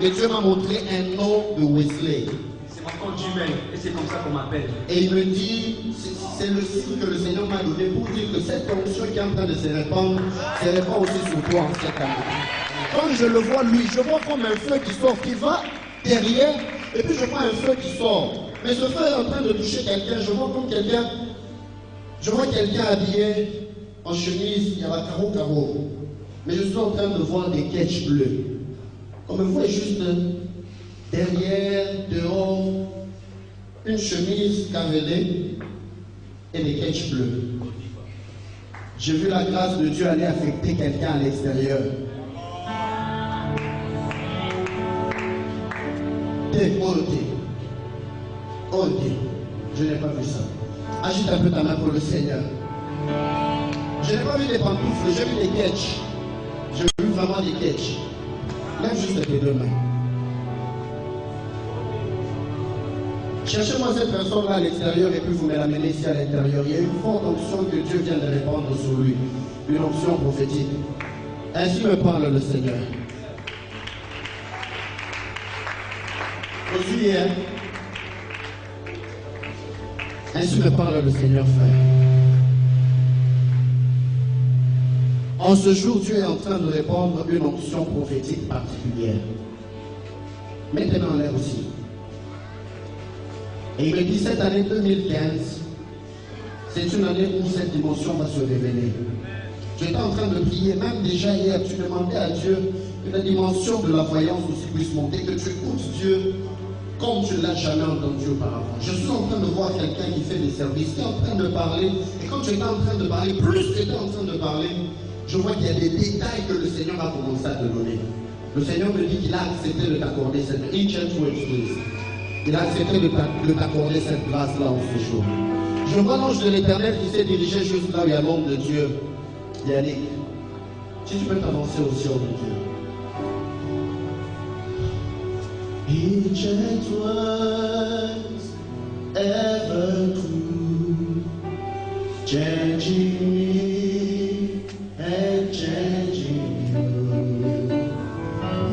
Mais Dieu m'a montré un nom de Wesley. C'est mon compte Gmail et c'est comme ça qu'on m'appelle. Et il me dit, c'est le signe que le Seigneur m'a donné pour dire que cette onction qui est en train de se répandre aussi sur toi en cette année. Quand je le vois lui, je vois comme un feu qui sort, qui va derrière, et puis je vois un feu qui sort. Mais ce feu est en train de toucher quelqu'un, je vois comme quelqu'un, je vois quelqu'un habillé en chemise, il y a la carreau. Mais je suis en train de voir des ketchs bleus. On me voit juste derrière, dehors, une chemise carrelée et des ketchs bleus. J'ai vu la grâce de Dieu aller affecter quelqu'un à l'extérieur. Ok. Je n'ai pas vu ça. Agite un peu ta main pour le Seigneur. Je n'ai pas vu des pantoufles, j'ai vu des ketchs. J'ai vu vraiment des ketchs. Lève juste tes deux mains. Cherchez-moi cette personne-là à l'extérieur et puis vous me l'amenez ici à l'intérieur. Il y a une forte onction que Dieu vient de répandre sur lui. Une onction prophétique. Ainsi me parle le Seigneur. Aujourd'hui, ainsi me parle le Seigneur, frère. En ce jour, Dieu est en train de répandre une onction prophétique particulière. Mettez-le en l'air aussi. Et il me dit, cette année 2015, c'est une année où cette dimension va se révéler. J'étais en train de prier, même déjà hier, tu demandais à Dieu que la dimension de la voyance aussi puisse monter, que tu écoutes Dieu comme tu ne l'as jamais entendu auparavant. Je suis en train de voir quelqu'un qui fait des services, qui est en train de parler, et quand tu étais en train de parler, plus tu étais en train de parler, je vois qu'il y a des détails que le Seigneur a commencé à te donner. Le Seigneur me dit qu'il a accepté de t'accorder cette Il a accepté de t'accorder cette grâce-là en ce jour. Je vois l'ange de l'Éternel qui s'est dirigé juste là où il y a l'homme de Dieu. Yannick, si tu peux t'avancer aussi, homme de Dieu. Each and twice, ever true, changing me and changing you.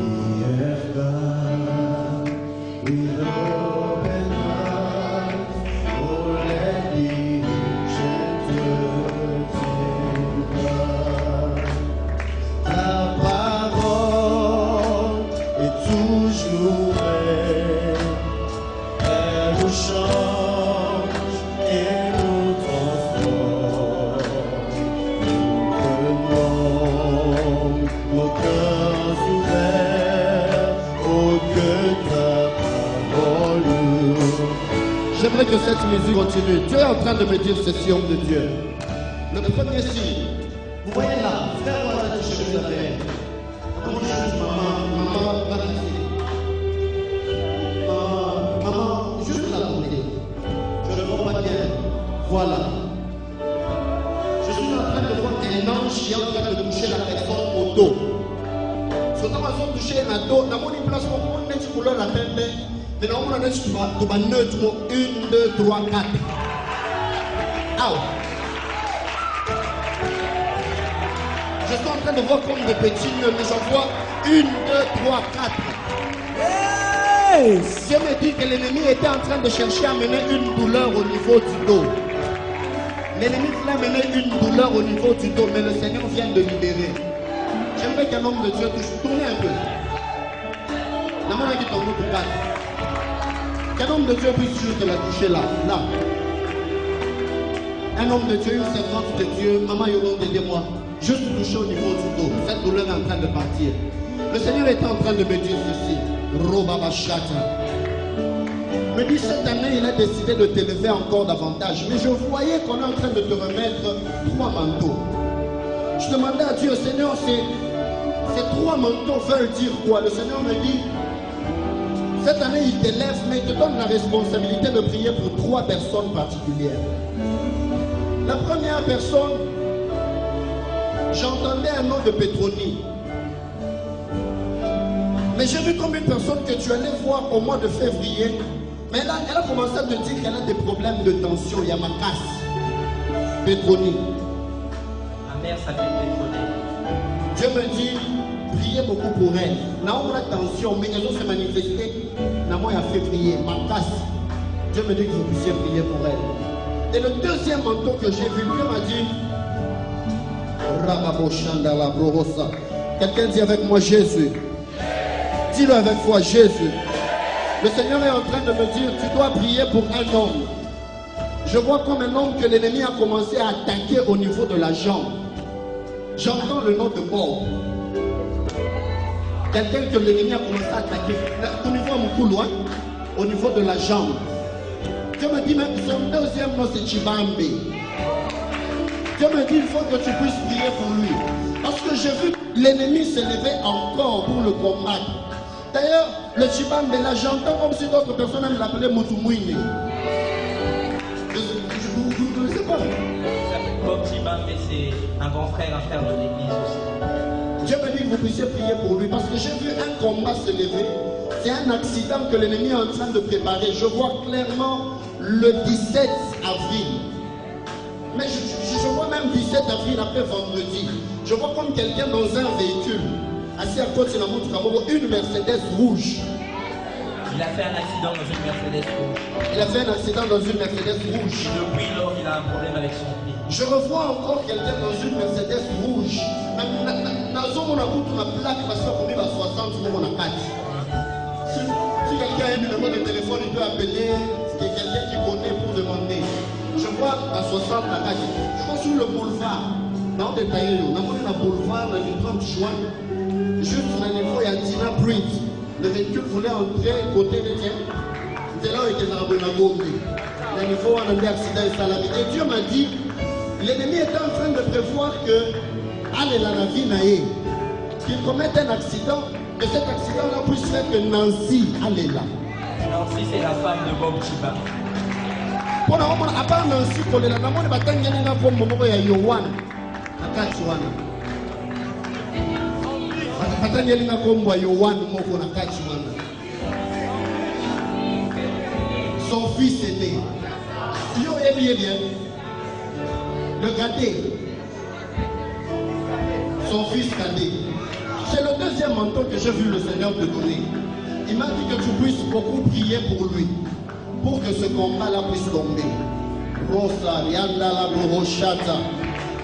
We have God with open hearts, oh let the ancient words in God. Ta parole est toujours vraie, elle nous change et nous transforme. Nos cœurs ouverts, oh que ta parole. J'aimerais que cette musique continue. Dieu est en train de me dire ceci, homme de Dieu. Le premier signe, vous voyez là, frère, voilà la chemise à terre. Maman, juste là, je ne vois pas bien. Voilà. Je suis en train de voir un ange qui est en train de toucher la personne au dos. Si on a touché un dos, on a une place pour on est couleur la tête, mais on a un neutre 1, 2, 3, 4. Je suis en train de voir comme des petits nœuds, mais j'en vois 1, 2, 3, 4. Dieu me dit que l'ennemi était en train de chercher à mener une douleur au niveau du dos. L'ennemi voulait amener une douleur au niveau du dos, mais le Seigneur vient de libérer. J'aimerais qu'un homme de Dieu touche. Tournez un peu. Qu'un homme de Dieu puisse juste la toucher là. Un homme de Dieu, une servante de Dieu. Maman Yolande, aidez-moi. Juste toucher au niveau du dos. Cette douleur est en train de partir. Le Seigneur est en train de me dire ceci. Robabashata. Me dit cette année, il a décidé de t'élever encore davantage. Mais je voyais qu'on est en train de te remettre 3 manteaux. Je demandais à Dieu, Seigneur, ces 3 manteaux veulent dire quoi? Le Seigneur me dit, cette année, il t'élève, mais il te donne la responsabilité de prier pour 3 personnes particulières. La première personne, j'entendais un nom de Pétronie. Mais j'ai vu comme une personne que tu allais voir au mois de février. Mais là, elle a commencé à te dire qu'elle a des problèmes de tension. Il y a ma casse. Pétronie. Ma mère s'appelle Pétronie. Dieu me dit, priez beaucoup pour elle. Là où la tension, mais elle doit se manifester dans le mois de février. Ma casse. Dieu me dit que vous puissiez prier pour elle. Et le deuxième manteau que j'ai vu, Dieu m'a dit, quelqu'un dit avec moi Jésus. Dis-le avec foi, Jésus. Le Seigneur est en train de me dire, tu dois prier pour un homme. Je vois comme un homme que l'ennemi a commencé à attaquer au niveau de la jambe. J'entends le nom de mort. Quelqu'un que l'ennemi a commencé à attaquer. Au niveau de mon loin, au niveau de la jambe. Dieu me dit même que son deuxième nom c'est Chibambe. Dieu me dit il faut que tu puisses prier pour lui. Parce que j'ai vu l'ennemi s'élever encore pour le combattre. D'ailleurs, le Chibambe là, j'entends comme si d'autres personnes même l'appelaient Mutumouine. Vous ne connaissez pas? Bob Chibambe, c'est un grand frère, un frère de l'église aussi. Dieu me dit que vous puissiez prier pour lui. Parce que j'ai vu un combat s'élever. C'est un accident que l'ennemi est en train de préparer. Je vois clairement le 17 avril. Mais je vois même 17 avril après vendredi. Je vois comme quelqu'un dans un véhicule, assis à côté de la montre, une Mercedes rouge. Il a fait un accident dans une Mercedes rouge. Il a fait un accident dans une Mercedes rouge. Depuis lors, il a un problème avec son pied. Je revois encore quelqu'un dans une Mercedes rouge. Dans une plaque, parce qu'on est à 60, on a 4. Si quelqu'un a un numéro de téléphone, il peut appeler quelqu'un qui connaît pour demander. Je vois à 60 la carte. Je vois sur le boulevard. Dans le détail, on a un boulevard le 30 juin. Juste dans niveau, il y a Tina Print. Le véhicule voulait entrer côté de Tien. C'est là où il était dans la bombe. Il faut un accident et salarié. Et Dieu m'a dit, l'ennemi est en train de prévoir que allez la vie naïe, qu'il commette un accident, que cet accident-là puisse faire que Nancy allez là. Nancy, c'est la femme de Bob Chiba. Pour à part Nancy, pour les namons, il va t'engager dans le moment où il y a Yohan. À Kachuana. Il va t'engager dans le moment où il y a Yohan, à Kachuana. Son fils est né. Yo est bien. Le cadet. Son fils cadet. C'est le deuxième manteau que j'ai vu le Seigneur te donner. Il m'a dit que tu puisses beaucoup prier pour lui. Pour que ce combat-là puisse tomber. Rosa, Yanda, la Borochata.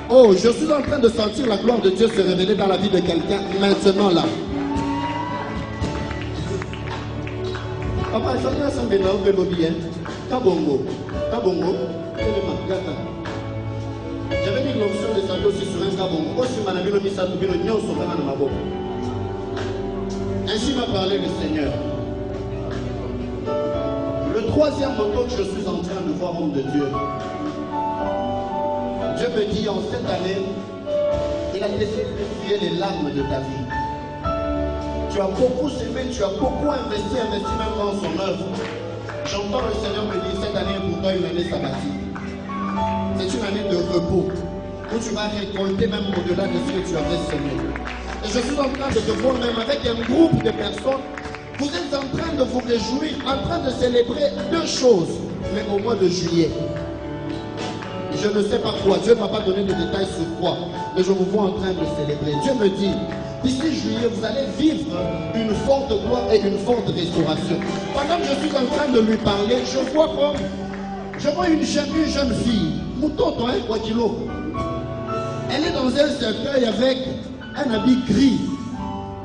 Oh, je suis en train de sentir la gloire de Dieu se révéler dans la vie de quelqu'un maintenant là. Papa, il faut que ça me donne le lobby. Kabongo. Kabongo. J'avais dit l'option de santé aussi sur un Kabongo. Aussi, Manabino Misatubino, Nyon Sovana de Mabo. Ainsi m'a parlé le Seigneur. Le troisième manteau que je suis en train de voir, homme de Dieu. Dieu me dit en cette année, il a décidé de fier les larmes de ta vie. Tu as beaucoup aimé, tu as beaucoup investi même dans son œuvre. J'entends le Seigneur me dire cette année pour toi une année sabbatique. C'est une année de repos où tu vas récolter même au-delà de ce que tu avais semé. Et je suis en train de te voir même avec un groupe de personnes. Vous êtes en train de vous réjouir, en train de célébrer deux choses, mais au mois de juillet. Je ne sais pas quoi, Dieu ne m'a pas donné de détails sur quoi, mais je vous vois en train de célébrer. Dieu me dit, d'ici juillet, vous allez vivre une forte gloire et une forte restauration. Pendant que je suis en train de lui parler, je vois une jeune fille, Moutoto, Wakilo. Elle est dans un cercueil avec un habit gris.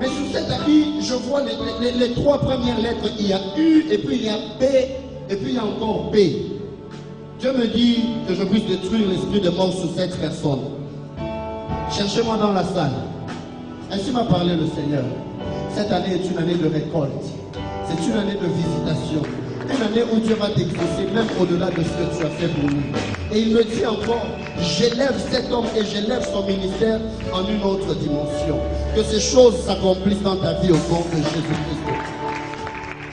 Mais sur cet habit, je vois les trois premières lettres. Il y a U, et puis il y a B, et puis il y a encore B. Dieu me dit que je puisse détruire l'esprit de mort sur cette personne. Cherchez-moi dans la salle. Ainsi m'a parlé le Seigneur. Cette année est une année de récolte. C'est une année de visitation. Une année où Dieu va t'exaucer même au-delà de ce que tu as fait pour nous. Et il me dit encore, j'élève cet homme et j'élève son ministère en une autre dimension. Que ces choses s'accomplissent dans ta vie au nom de Jésus-Christ.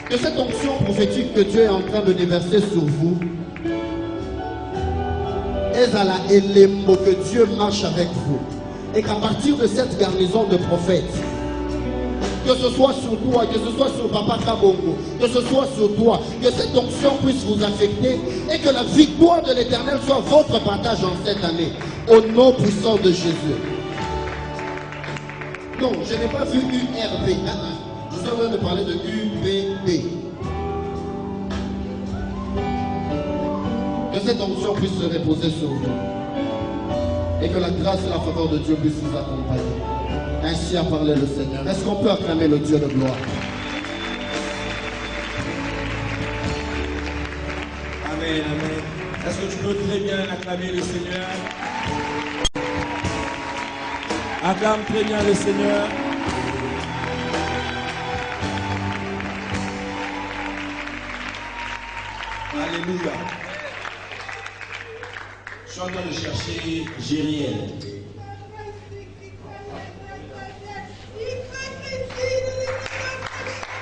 Que cette onction prophétique que Dieu est en train de déverser sur vous, que Dieu marche avec vous. Et qu'à partir de cette garnison de prophètes, que ce soit sur toi, que ce soit sur Papa Kabongo, que ce soit sur toi, que cette onction puisse vous affecter et que la victoire de l'Éternel soit votre partage en cette année. Au nom puissant de Jésus. Non, je n'ai pas vu URB. Je suis en train de parler de UBB. Que cette onction puisse se reposer sur vous. Et que la grâce et la faveur de Dieu puissent vous accompagner. Ainsi a parlé le Seigneur. Est-ce qu'on peut acclamer le Dieu de gloire? Amen, amen. Est-ce que tu peux très bien acclamer le Seigneur? Acclame très bien le Seigneur. Alléluia. Je suis en train de chercher Jériel.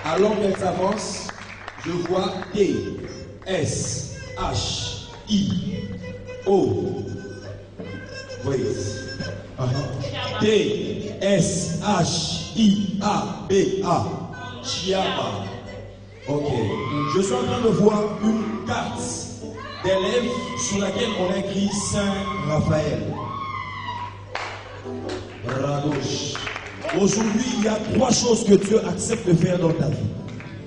Alors qu'elle s'avance, je vois T, S, H, I, O. Oui. T, S, H, I, A, B, A. Chiaba. Ok. Je suis en train de voir une carte d'élèves sur laquelle on a écrit Saint Raphaël. Radoche. Aujourd'hui, il y a 3 choses que Dieu accepte de faire dans ta vie.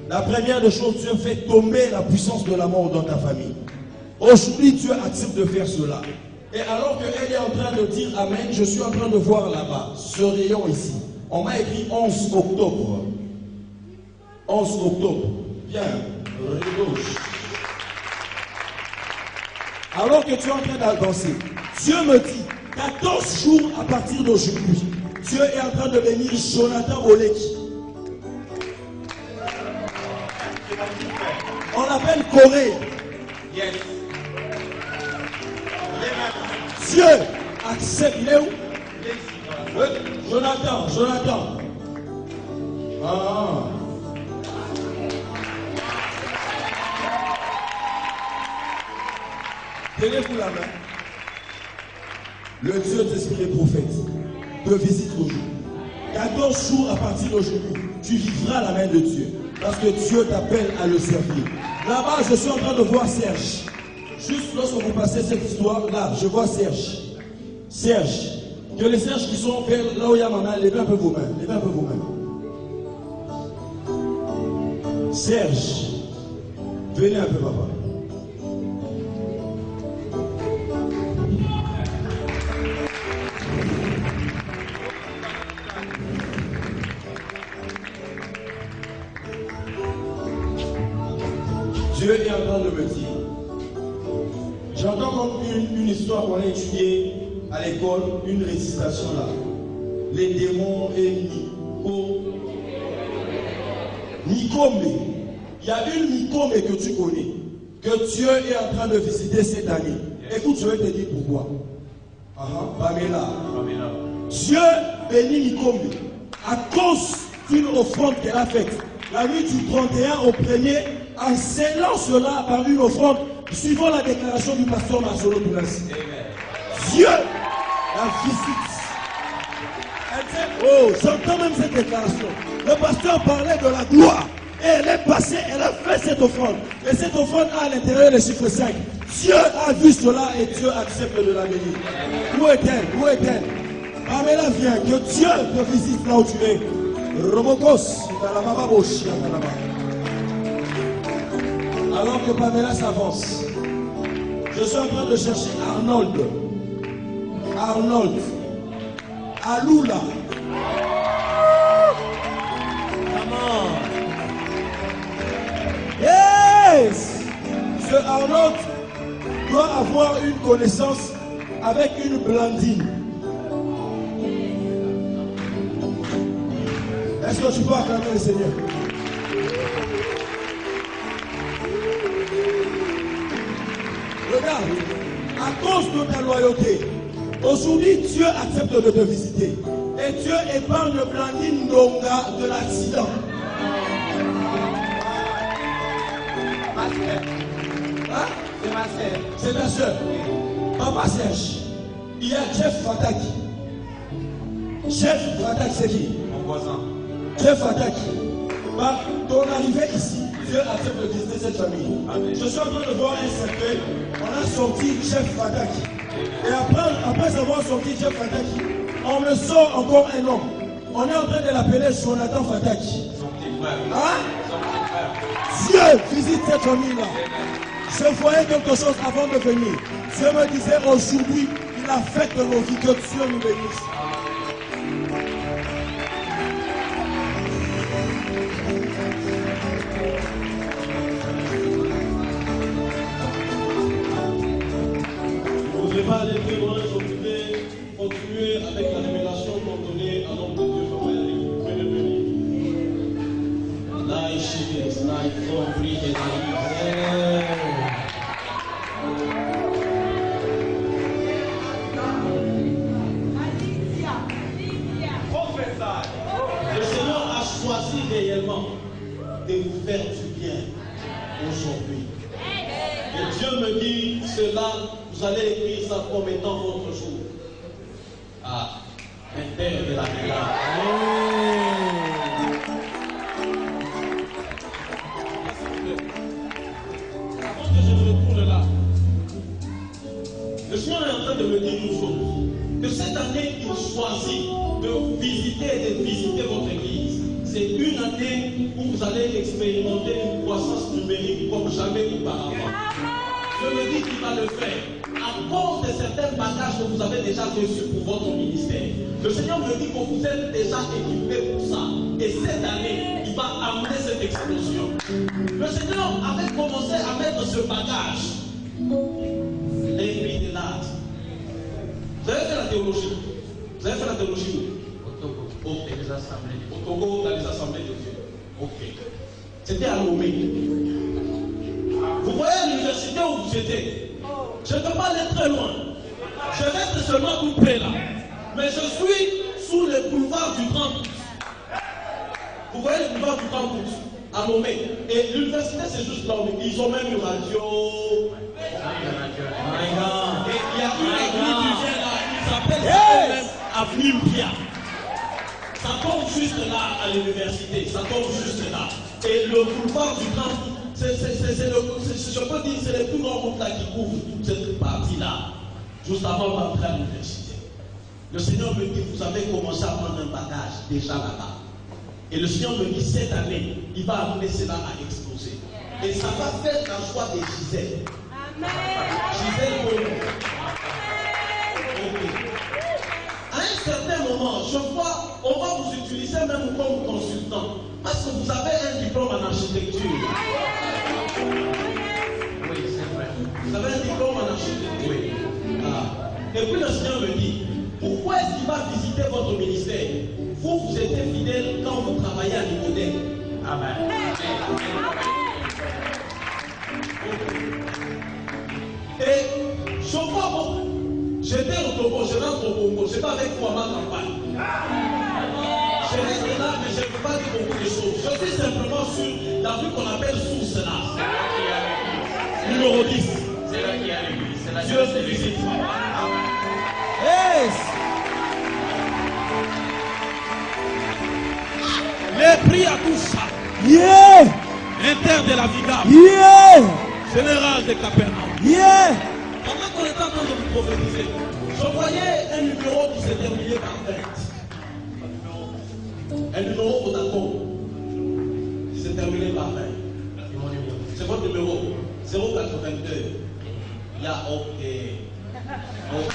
La première des choses, Dieu fait tomber la puissance de la mort dans ta famille. Aujourd'hui, Dieu accepte de faire cela. Et alors qu'elle est en train de dire Amen, je suis en train de voir là-bas, ce rayon ici. On m'a écrit 11 octobre. 11 octobre. Bien. Ridoche. Alors que tu es en train d'avancer, Dieu me dit 14 jours à partir d'aujourd'hui. Dieu est en train de bénir Jonathan Oleki. On l'appelle Corée. Yes. Dieu accepte. Il est où? Jonathan. Ah. Tenez-vous la main. Le Dieu d'esprit prophète te visite aujourd'hui. 14 jours à partir d'aujourd'hui, tu vivras la main de Dieu. Parce que Dieu t'appelle à le servir. Là-bas, je suis en train de voir Serge. Juste lorsque vous passez cette histoire, là, je vois Serge. Serge. Que les Serges qui sont vers là où il y a ma main, levez un peu vos mains. Levez un peu vos mains. Serge. Venez un peu, papa. Dieu est en train de me dire, j'entends comme une histoire qu'on a étudiée à l'école, une récitation là. Les démons et Nikome. Il y a une Nikome que tu connais, que Dieu est en train de visiter cette année. Écoute, je vais te dire pourquoi. Pamela. Dieu bénit Nikome à cause d'une offrande qu'elle a faite. La nuit du 31 au 1er, en scellant cela par une offrande, suivant la déclaration du pasteur Marcelo Doulas. Dieu la visite. Elle dit, oh, j'entends même cette déclaration. Le pasteur parlait de la gloire. Et elle est passée, elle a fait cette offrande. Et cette offrande a à l'intérieur le chiffre 5. Dieu a vu cela et Dieu accepte de la bénir. Où est-elle? Où est-elle? Pamela, viens, que Dieu te visite là où tu es. Robokos, alors que Pamela s'avance, je suis en train de chercher Arnold. Aloula. Comment? Yes! Ce Arnold doit avoir une connaissance avec une Blandine. Est-ce que tu peux acclamer le Seigneur? Regarde, à cause de ta loyauté, aujourd'hui Dieu accepte de te visiter. Et Dieu épargne Blandine Ndonga de l'accident. Hein? C'est ma sœur. C'est ta soeur. Papa Serge, il y a Jeff Fataki. Jeff Fataki, c'est qui? Mon voisin. Jeff Fataki. Par ton arrivée ici, Dieu accepte de visiter cette famille. Amen. Je suis en train de voir un cercueil. On a sorti Jeff Fataki. Et après avoir sorti Jeff Fataki, on me sort encore un homme. On est en train de l'appeler Jonathan Fataki. Son petit frère. Hein? Son petit frère. Dieu visite cette famille-là. Je voyais quelque chose avant de venir. Dieu me disait aujourd'hui, il a fait de nos vies, que Dieu nous bénisse. Je ne voudrais pas aller très loin, je voudrais continuer avec la révélation qu'on donnait à l'homme de Dieu, Papa Eric. Venez venir. Là, il chie, là, il faut prier des Le Seigneur a choisi réellement de vous faire du bien aujourd'hui. Et Dieu me dit cela, vous allez écrire ça comme étant votre jour. Ah, un père de la grâce. Avant que je me retourne là, le Seigneur est en train de me dire une chose. Que cette année, il choisit de visiter et de visiter votre église. C'est une année où vous allez expérimenter une croissance numérique comme jamais auparavant. Je me dis qu'il va le faire à cause de certains bagages que vous avez déjà reçus pour votre ministère. Le Seigneur me dit que vous êtes déjà équipés pour ça. Et cette année, il va amener cette explosion. Le Seigneur avait commencé à mettre ce bagage. L'esprit de l'art. Vous avez fait la théologie. Vous avez fait la théologie où? Au Togo. Ok. Les assemblées. Au Togo, dans les assemblées de Dieu. Ok. C'était à Lomé. Vous voyez l'université où vous étiez. Je ne peux pas aller très loin. Je reste seulement tout près là. Mais je suis sous le boulevard du Grand Août. Vous voyez le boulevard du Grand Août à Lomé. Et l'université, c'est juste là où ils ont même une radio. Et il y a une église du vient là. Ils s'appellent ça même Avenue Mpia. Ça tombe juste là à l'université. Ça tombe juste là. Et le boulevard du Grand Août, je peux dire, c'est le plus grand route là qui couvre toute cette partie-là, juste avant d'entrer à l'université. Le Seigneur me dit, vous avez commencé à prendre un bagage déjà là-bas. Et le Seigneur me dit, cette année, il va amener cela à exploser. Et ça va faire la joie de Gisèle. Gisèle Bono. À un certain moment, je vois, on va vous utiliser même comme consultant. Parce que vous avez un diplôme en architecture. Oui, c'est vrai. Vous avez un diplôme en architecture. Oui. Ah. Et puis le Seigneur me dit, pourquoi est-ce qu'il va visiter votre ministère? Vous, vous étiez fidèle quand vous travaillez à Nicodème. Amen. Et je vois beaucoup. J'étais au Togo, je rentre au Congo, je vais avec vous à ma campagne. Je reste là, mais je ne peux pas dire beaucoup de choses. Je suis simplement sur la rue qu'on appelle Source là. Numéro 10. C'est là qu'il y a l'église. C'est là Dieu te visite. Yes. Les prix à tout ça. Yeah. Inter de la Vigable. Yeah. Général de Capernaum. Yeah. Pendant qu'on était en train de vous prophétiser, je voyais un numéro qui s'est terminé par 20. Un numéro Vodacom qui s'est terminé par 20. C'est mon numéro. C'est votre numéro 082. Il y a OK. OK.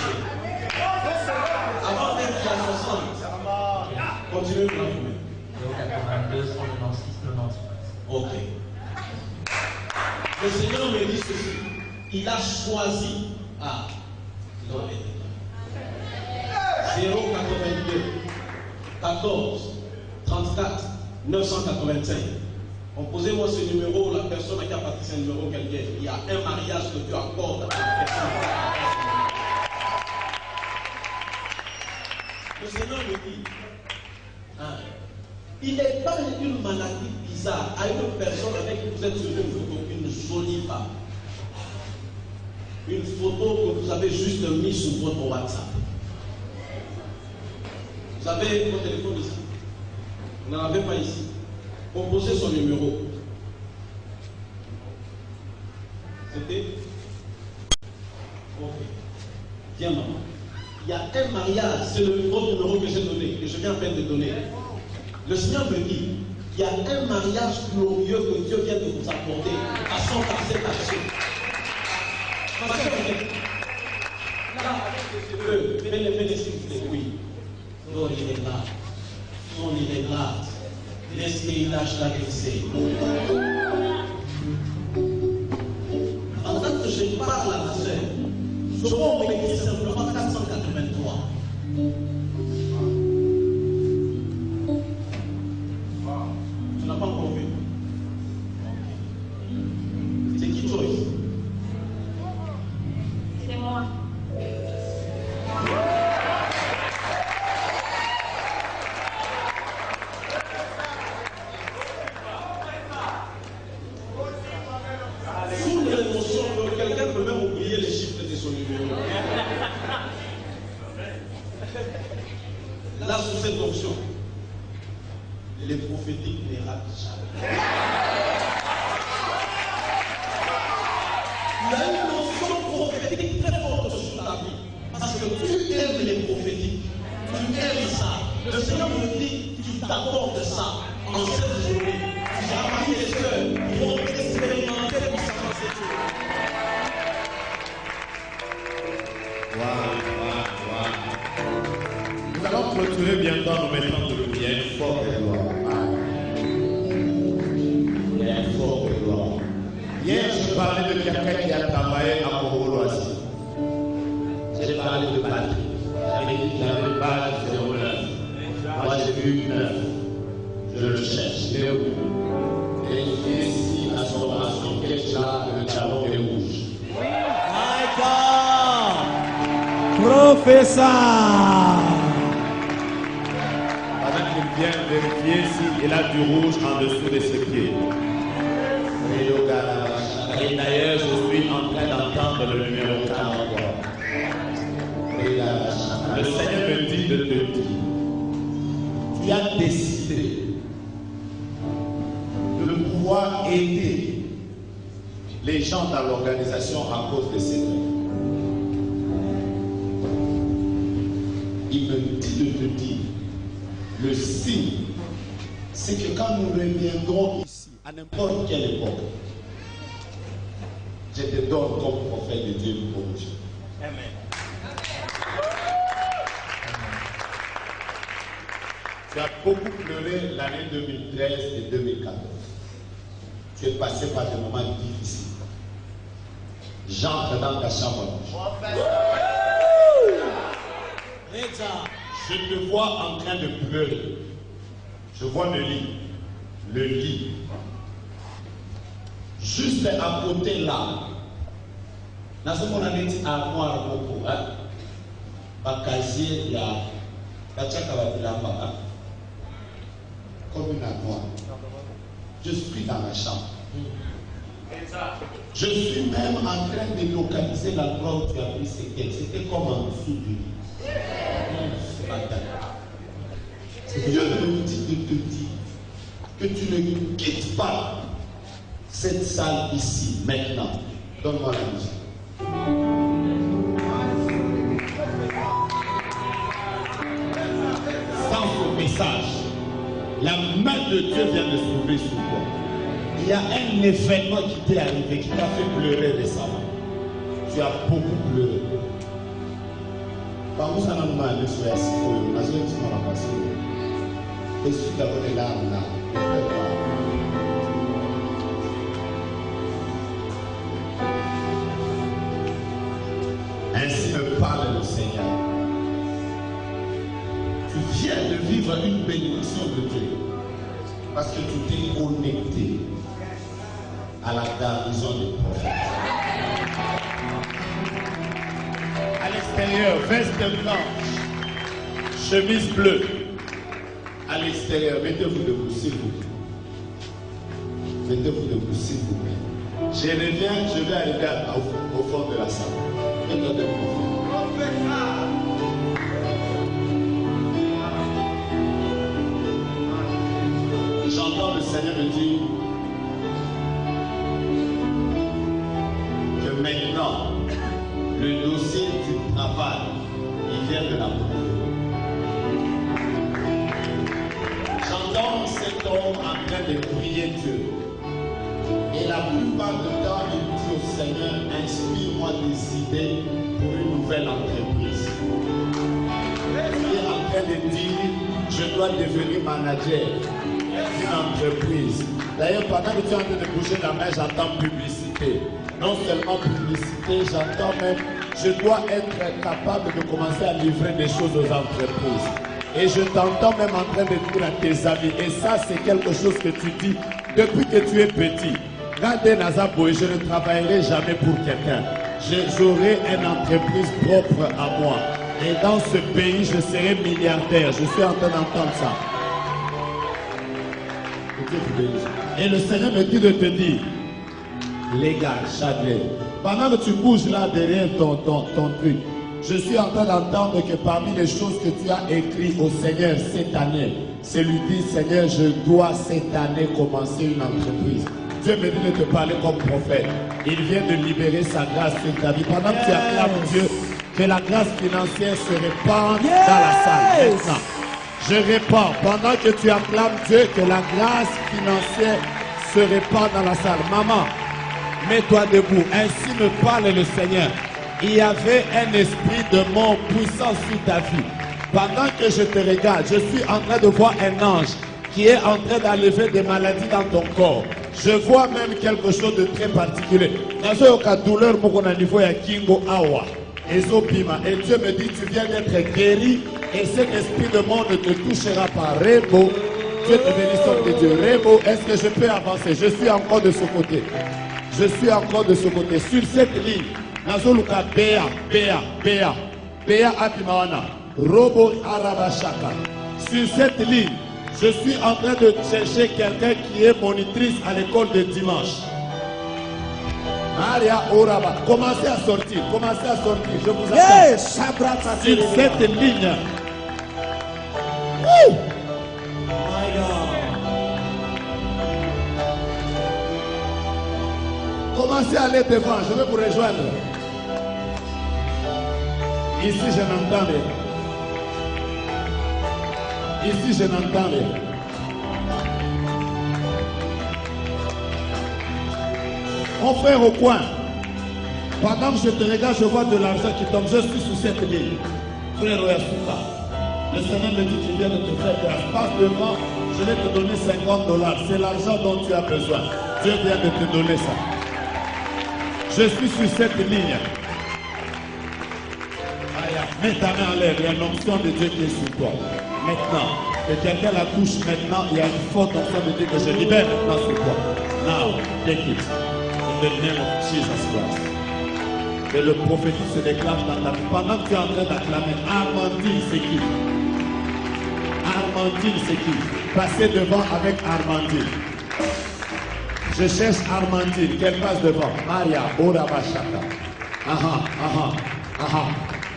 Avant même qu'il y a 60. Continuez pour la fumée. 082 196 96. OK. Le Seigneur me dit ceci. Il a choisi. Ah, il doit être là. 082 14 34 985. Composez-moi ce numéro, la personne qui a parti ce numéro, quelqu'un. Il y a un mariage que Dieu accorde à la personne. Le Seigneur me dit, il n'est pas une maladie bizarre à une personne avec qui vous êtes sur une photo, une jolie femme. Une photo que vous avez juste mise sur votre WhatsApp. Vous avez votre téléphone ici. Vous n'en avez pas ici. Composez son numéro. C'était? Ok. Viens, maman. Il y a un mariage, c'est le numéro que j'ai donné, que je viens à peine de donner. Le Seigneur me dit, il y a un mariage glorieux que Dieu vient de vous apporter à son acceptation. Parce que là, avec les cheveux, fais-les s'il vous plaît, oui. Non, il est là. Non, il est là. Laisse-les lâche la laisser. Pendant que je parle à ma soeur, je vois m'écrire simplement 483. Tu n'as pas encore vu? C'est qui Joyce? C'est moi. Sous l'émotion, quelqu'un peut même oublier les chiffres de son numéro. Là, sous cette option, les prophétiques les ratent jamais. Il y a une notion prophétique très forte sur ta vie. Parce que tu aimes les prophétiques. Tu aimes ça. Le Seigneur me dit qu'il t'accorde ça en cette journée. J'ai appris les cœurs qui vont expérimenter puissamment cette journée. Nous allons clôturer bientôt en nous mettant de prière fort et gloire. Fort et gloire. Hier, je parlais de quelqu'un qui a travaillé à Moroasi. J'ai parlé de Patrick. J'avais dit qu'il avait page 09. Moi, j'ai vu 9. Je le cherche. Il est où? Et il est ici à son caisse là, le talon est rouge. My God! Professeur! Pendant qu'il vient vérifier s'il a du rouge en dessous de ses pieds. Et d'ailleurs, je suis en train d'entendre le numéro 43. Le Seigneur me dit de te dire, tu as décidé de pouvoir aider les gens dans l'organisation à cause de ces règles. Il me dit de te dire, le signe, c'est que quand nous reviendrons ici, à n'importe quelle époque, je te donne comme prophète de Dieu pour Dieu. Amen. Tu as beaucoup pleuré l'année 2013 et 2014. Tu es passé par des moments difficiles. J'entre dans ta chambre. Je te vois en train de pleurer. Je vois le lit. Le lit. Juste à côté là. Dans ce moment, on a dit armoire beaucoup. Ma casier, il y a. Comme une armoire. Je suis dans ma chambre. Je suis même en train de localiser l'endroit où tu as pris ces quêtes. C'était comme en dessous du lit. Dieu me dit de te dire que tu ne quittes pas cette salle ici, maintenant. Donne-moi la musique. Sans ce message, la main de Dieu vient de s'ouvrir sur toi. Il y a un événement qui t'est arrivé, qui t'a fait pleurer récemment. Tu as beaucoup pleuré. Par où ça n'a pas été fait assis pour eux? Parce que tu m'as passé. Et si tu as donné l'âme là, ainsi me parle le Seigneur. Tu viens de vivre une bénédiction de Dieu. Parce que tu t'es connecté à la garnison des prophètes. À l'extérieur, veste blanche, chemise bleue. À l'extérieur, mettez-vous debout, s'il vous plaît. Mettez-vous debout, s'il vous plaît. Je reviens, je vais arriver au fond de la salle. Mettez-vous debout. J'entends le Seigneur me dire que maintenant, le dossier du travail, il vient de la police. J'entends cet homme en train de prier Dieu. Et la plupart du temps, il dit au Seigneur, inspire-moi des idées pour une nouvelle entreprise. Il est en train de dire, je dois devenir manager d'une entreprise. D'ailleurs, pendant que tu es en train de bouger la main, j'entends publicité. Non seulement publicité, j'entends même, je dois être capable de commencer à livrer des choses aux entreprises. Et je t'entends même en train de dire à tes amis. Et ça, c'est quelque chose que tu dis depuis que tu es petit. Regardez Nazabo, je ne travaillerai jamais pour quelqu'un. J'aurai une entreprise propre à moi. Et dans ce pays, je serai milliardaire. Je suis en train d'entendre ça. Et le Seigneur me dit de te dire, les gars, Chadley, pendant que tu bouges là derrière ton truc, je suis en train d'entendre que parmi les choses que tu as écrites au Seigneur cette année, c'est lui dire, Seigneur, je dois cette année commencer une entreprise. Dieu me dit de te parler comme prophète. Il vient de libérer sa grâce sur ta vie. Pendant que tu acclames Dieu, que la grâce financière se répande dans la salle. Maintenant, je répands, pendant que tu acclames Dieu, que la grâce financière se répand dans la salle. Maman, mets-toi debout. Ainsi me parle le Seigneur. Il y avait un esprit de mort puissant sur ta vie. Pendant que je te regarde, je suis en train de voir un ange qui est en train d'enlever des maladies dans ton corps. Je vois même quelque chose de très particulier. Douleur Kingo Awa. Et Dieu me dit, tu viens d'être guéri et cet esprit de mort ne te touchera pas. Rebo, Dieu te bénisse, homme de Dieu. Rebo, est-ce que je peux avancer? Je suis encore de ce côté. Je suis encore de ce côté. Sur cette ligne, Nazoluka Béa Apimawana, Robo Arabashaka. Sur cette ligne, je suis en train de chercher quelqu'un qui est monitrice à l'école de dimanche. Maria Oraba, commencez à sortir, je vous attends. Sur cette ligne. Woo! My God. Commencez à aller devant, je vais vous rejoindre. Ici, je n'entends rien. Ici, je n'entends rien. Mon frère au coin, pendant que je te regarde, je vois de l'argent qui tombe. Je suis sous cette ligne. Frère Oyasuka, le Seigneur me dit qu'il vient de te faire grâce. Passe devant, je vais te donner $50. C'est l'argent dont tu as besoin. Dieu vient de te donner ça. Je suis sur cette ligne. Mets ta main en l'air, il y a l'onction de Dieu qui est sur toi. Maintenant, que quelqu'un la touche maintenant, il y a une forte onction de Dieu que je libère maintenant sur toi. Now, take it. In the name of Jesus Christ. Que le prophétique se déclare dans ta vie. Pendant que tu es en train d'acclamer, Armandine, c'est qui? Armandine, c'est qui? Passez devant avec Armandine. Je cherche Armandine, qu'elle passe devant. Maria, Orabashaka. Aha, aha, aha.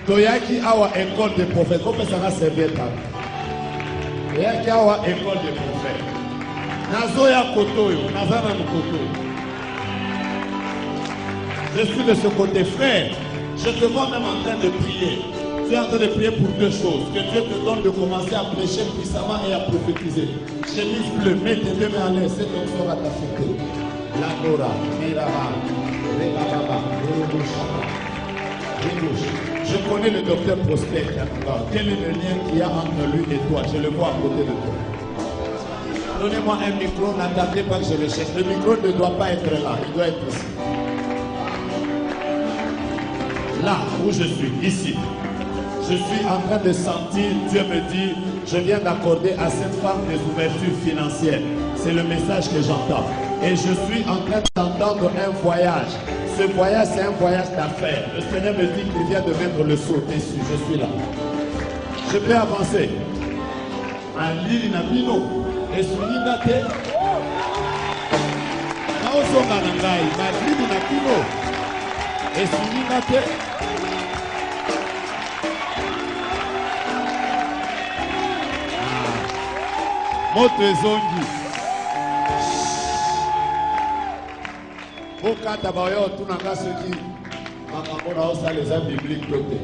Toyaki awa école de prophètes. Comment ça va servir ta vie? Toyaki awa école de prophètes. Nazoya Kotoyo, Nazana Kotoyo. Je suis de ce côté, frère. Je te vois même en train de prier. Tu es en train de prier pour deux choses. Que Dieu te donne de commencer à prêcher puissamment et à prophétiser. Chemise bleue, mets tes deux mains en l'air. Cette onction va t'affecter. La Gora, Miraba, Rebaba, je connais le docteur Prosper. Quel est le lien qu'il y a entre lui et toi? Je le vois à côté de toi. Donnez-moi un micro, n'attendez pas que je le cherche. Le micro ne doit pas être là, il doit être ici. Là où je suis, ici. Je suis en train de sentir, Dieu me dit, je viens d'accorder à cette femme des ouvertures financières. C'est le message que j'entends. Et je suis en train d'entendre un voyage. Ce voyage, c'est un voyage d'affaires. Le Seigneur me dit qu'il vient de mettre le saut dessus. Je suis là. Je peux avancer. Alili na bino. Esulinga te. Naosonga na ngai. Alili na bino. Esulinga te. Moto ezongi. Bokata bayo tunanga soki makambo na osala eza biblique to te.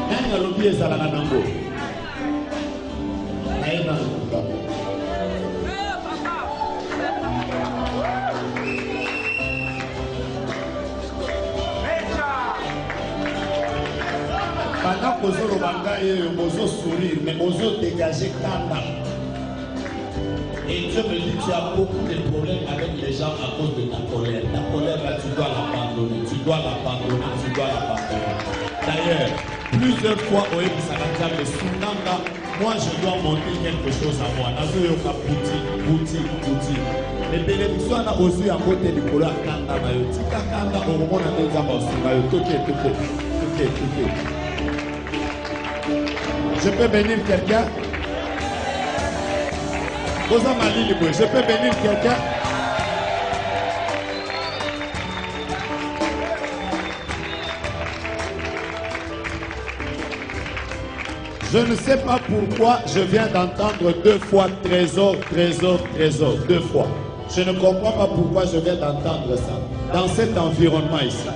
Nani alobi ezalaka nango? Naye na luka. Pendant kozoloba ngai oyo bozo sourire mais ozo dégager kanda. Et Dieu me dit, tu as beaucoup de problèmes avec les gens à cause de ta colère. Ta colère, là, tu dois l'abandonner. Tu dois l'abandonner. Tu dois l'abandonner. D'ailleurs, plusieurs fois, moi, je dois monter quelque chose à moi. Les bénédictions, on a aussi à côté du colère. Je peux bénir quelqu'un? Je peux bénir quelqu'un? Je ne sais pas pourquoi je viens d'entendre 2 fois trésor, trésor, trésor. 2 fois. Je ne comprends pas pourquoi je viens d'entendre ça. Dans cet environnement ici.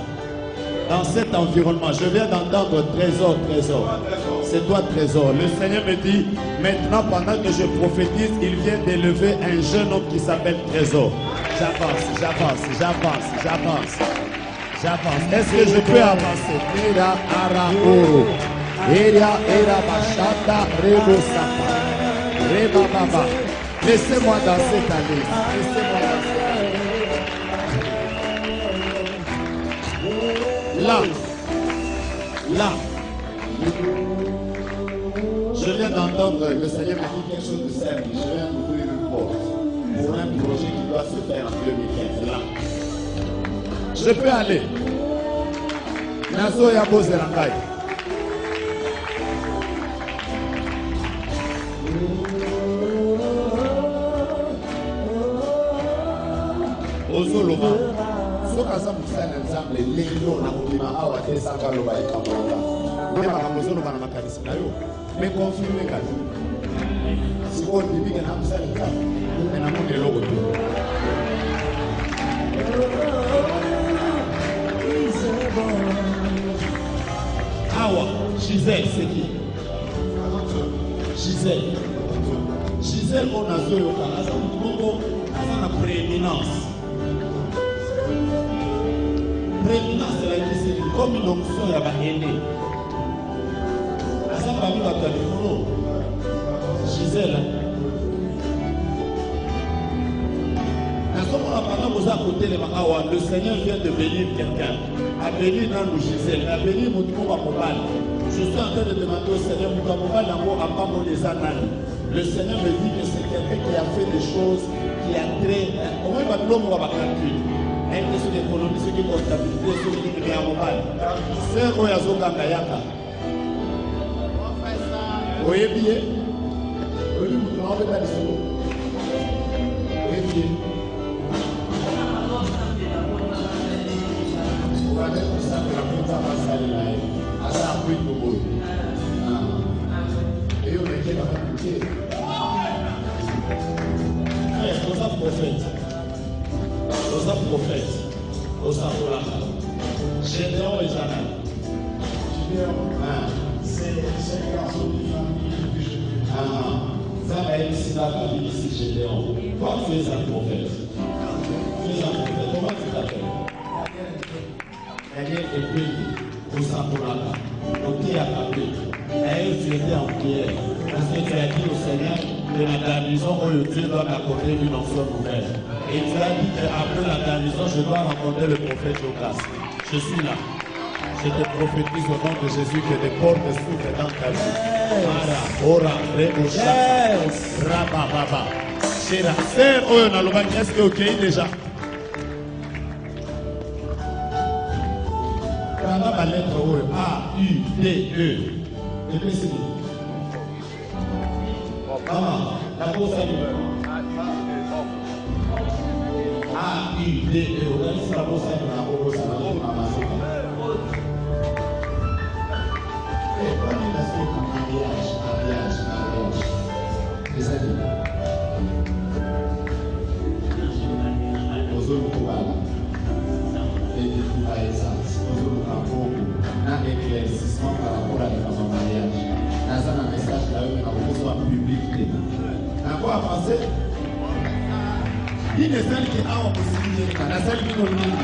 Dans cet environnement, je viens d'entendre trésor, trésor. C'est toi trésor. Le Seigneur me dit, maintenant pendant que je prophétise, il vient d'élever un jeune homme qui s'appelle Trésor. J'avance, j'avance, j'avance, j'avance. J'avance. Est-ce que je peux avancer? Era Araoro. Era Bachata Rebo Sapa. Reba Baba. Laissez-moi danser ta liste. Laissez-moi danser. Là. Là. Je viens d'entendre le Seigneur me dit quelque chose de simple. Je viens d'ouvrir une porte pour un projet qui doit se faire en 2015. Là. Je peux aller. Nazo ya Bozerangai. Ozoloma. Soka za musana nzambe lelo na kulima awa tesaka loba ekamwanga. Mais confirmez quand si on dit que nous sommes Awa, Gisèle, c'est qui? Gisèle. Gisèle, on a vu la prééminence. Prééminence, c'est comme une onction, il y a pas aidé. Gisèle. Le Seigneur vient de bénir quelqu'un. A bénir dans nous Gisèle. A bénir mon Mokobal. Je suis en train de demander au Seigneur Mokobal d'amour à pas mon les annales. Le Seigneur me dit que c'est quelqu'un qui a fait des choses, qui a très. Comment il va l'homme va calculer? Un question d'économie, ce qui est comptabilité, ce qui est mobile. C'est Royazo Gangayaka. Voyez bien, vous avez la mission. Voyez bien. Vous allez tout ça pour la première fois salir là. À ça, après, vous voyez. Et on est qui dans la culture? Aux ça prophète. Aux ça prophète. Aux ça volaka. Gédéon et Janal. Gédéon. C'est un garçon de famille. Ça va être ici dans la vie, ici chez Léon. Toi, tu es un prophète. Tu es un prophète. Comment tu t'appelles? Elle est épée. Au Saporaka. Au Théakapé. Elle, tu étais en prière. Parce que tu as dit au Seigneur que la garnison, Dieu doit m'accorder une onction nouvelle. Et tu as dit qu'après la garnison, je dois rencontrer le prophète Jokas. Je suis là. Je te prophétise au nom de Jésus que des portes s'ouvrent dans ta vie. Ora, Rebosha, Rabababa. Sœur, oh, on a le bac, est-ce que ok déjà? Prends la lettre O, A, U, D, E. Et puis c'est tout. Maman, la pause à A, U, D, E. On a dit la pause à la pause à la les amis, nous allons un éclaircissement par rapport à notre mariage. Dans un message là, on a besoin de publicité. Encore avancer. Il est celle qui a une possibilité. La salle qui nous demande.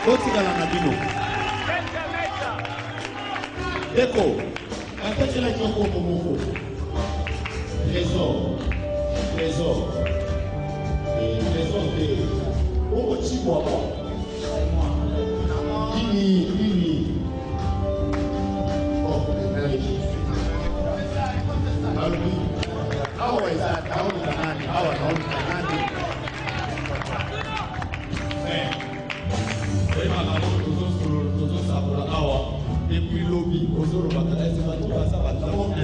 Qu'est-ce qu'il y a dans la vidéo? Déco. Quand tu l'as dit au Congo, trésor, trésor, et trésor de au Chihuahua. Fini. Oh, how is that? How is that? How is that? Et puis lobby aux autres batailles, c'est pas tout ça, va d'abord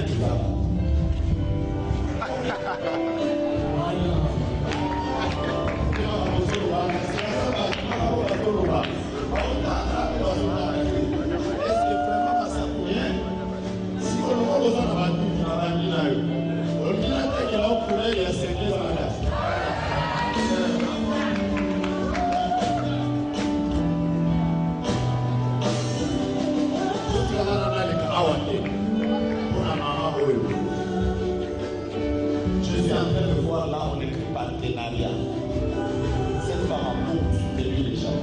je suis en train de voir là, on écrit partenariat. Cette femme a beaucoup soutenu les gens.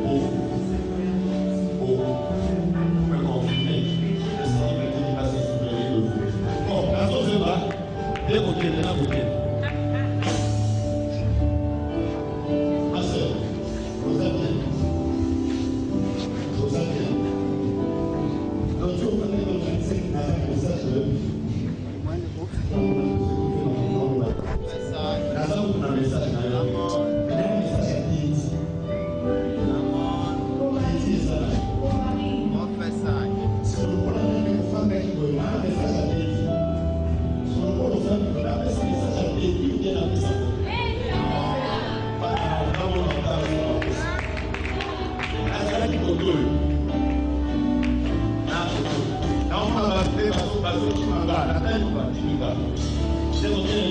Beaucoup. Vous pouvez confirmer. Le Seigneur me dit qu'il va se souvenir de vous. Bon, la chose est là. Dès qu'on est là, vous êtes. Ma soeur, vous êtes bien. Vous êtes bien. Donc, je vous prenez notre message de vie. Jésus.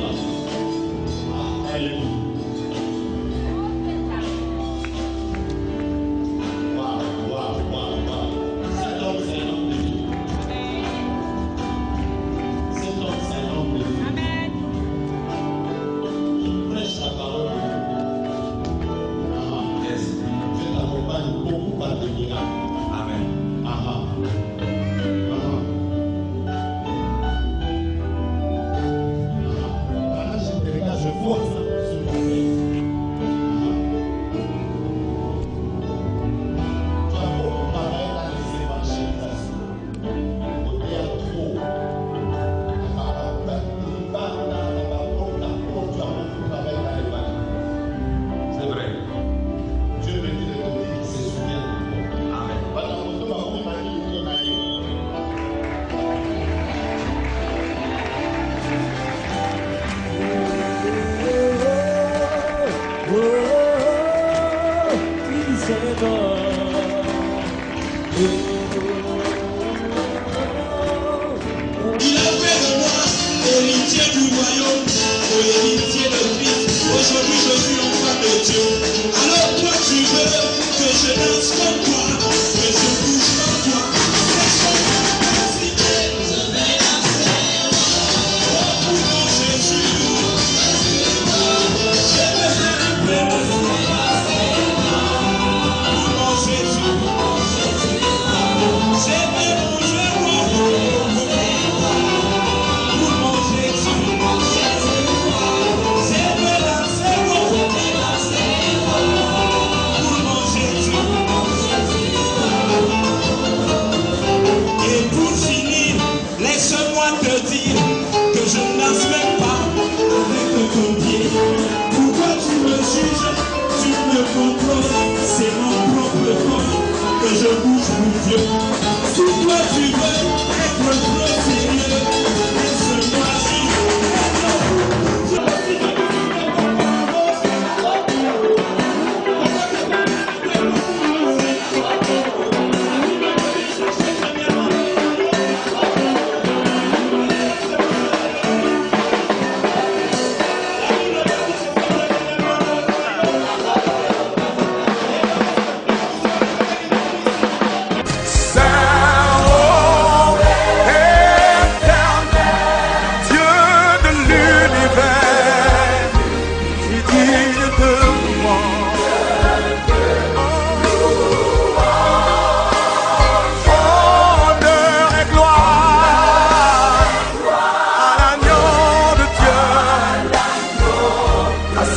bouche mon Dieu. Si toi tu veux être glorifié, laisse-moi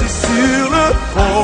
sur le trône.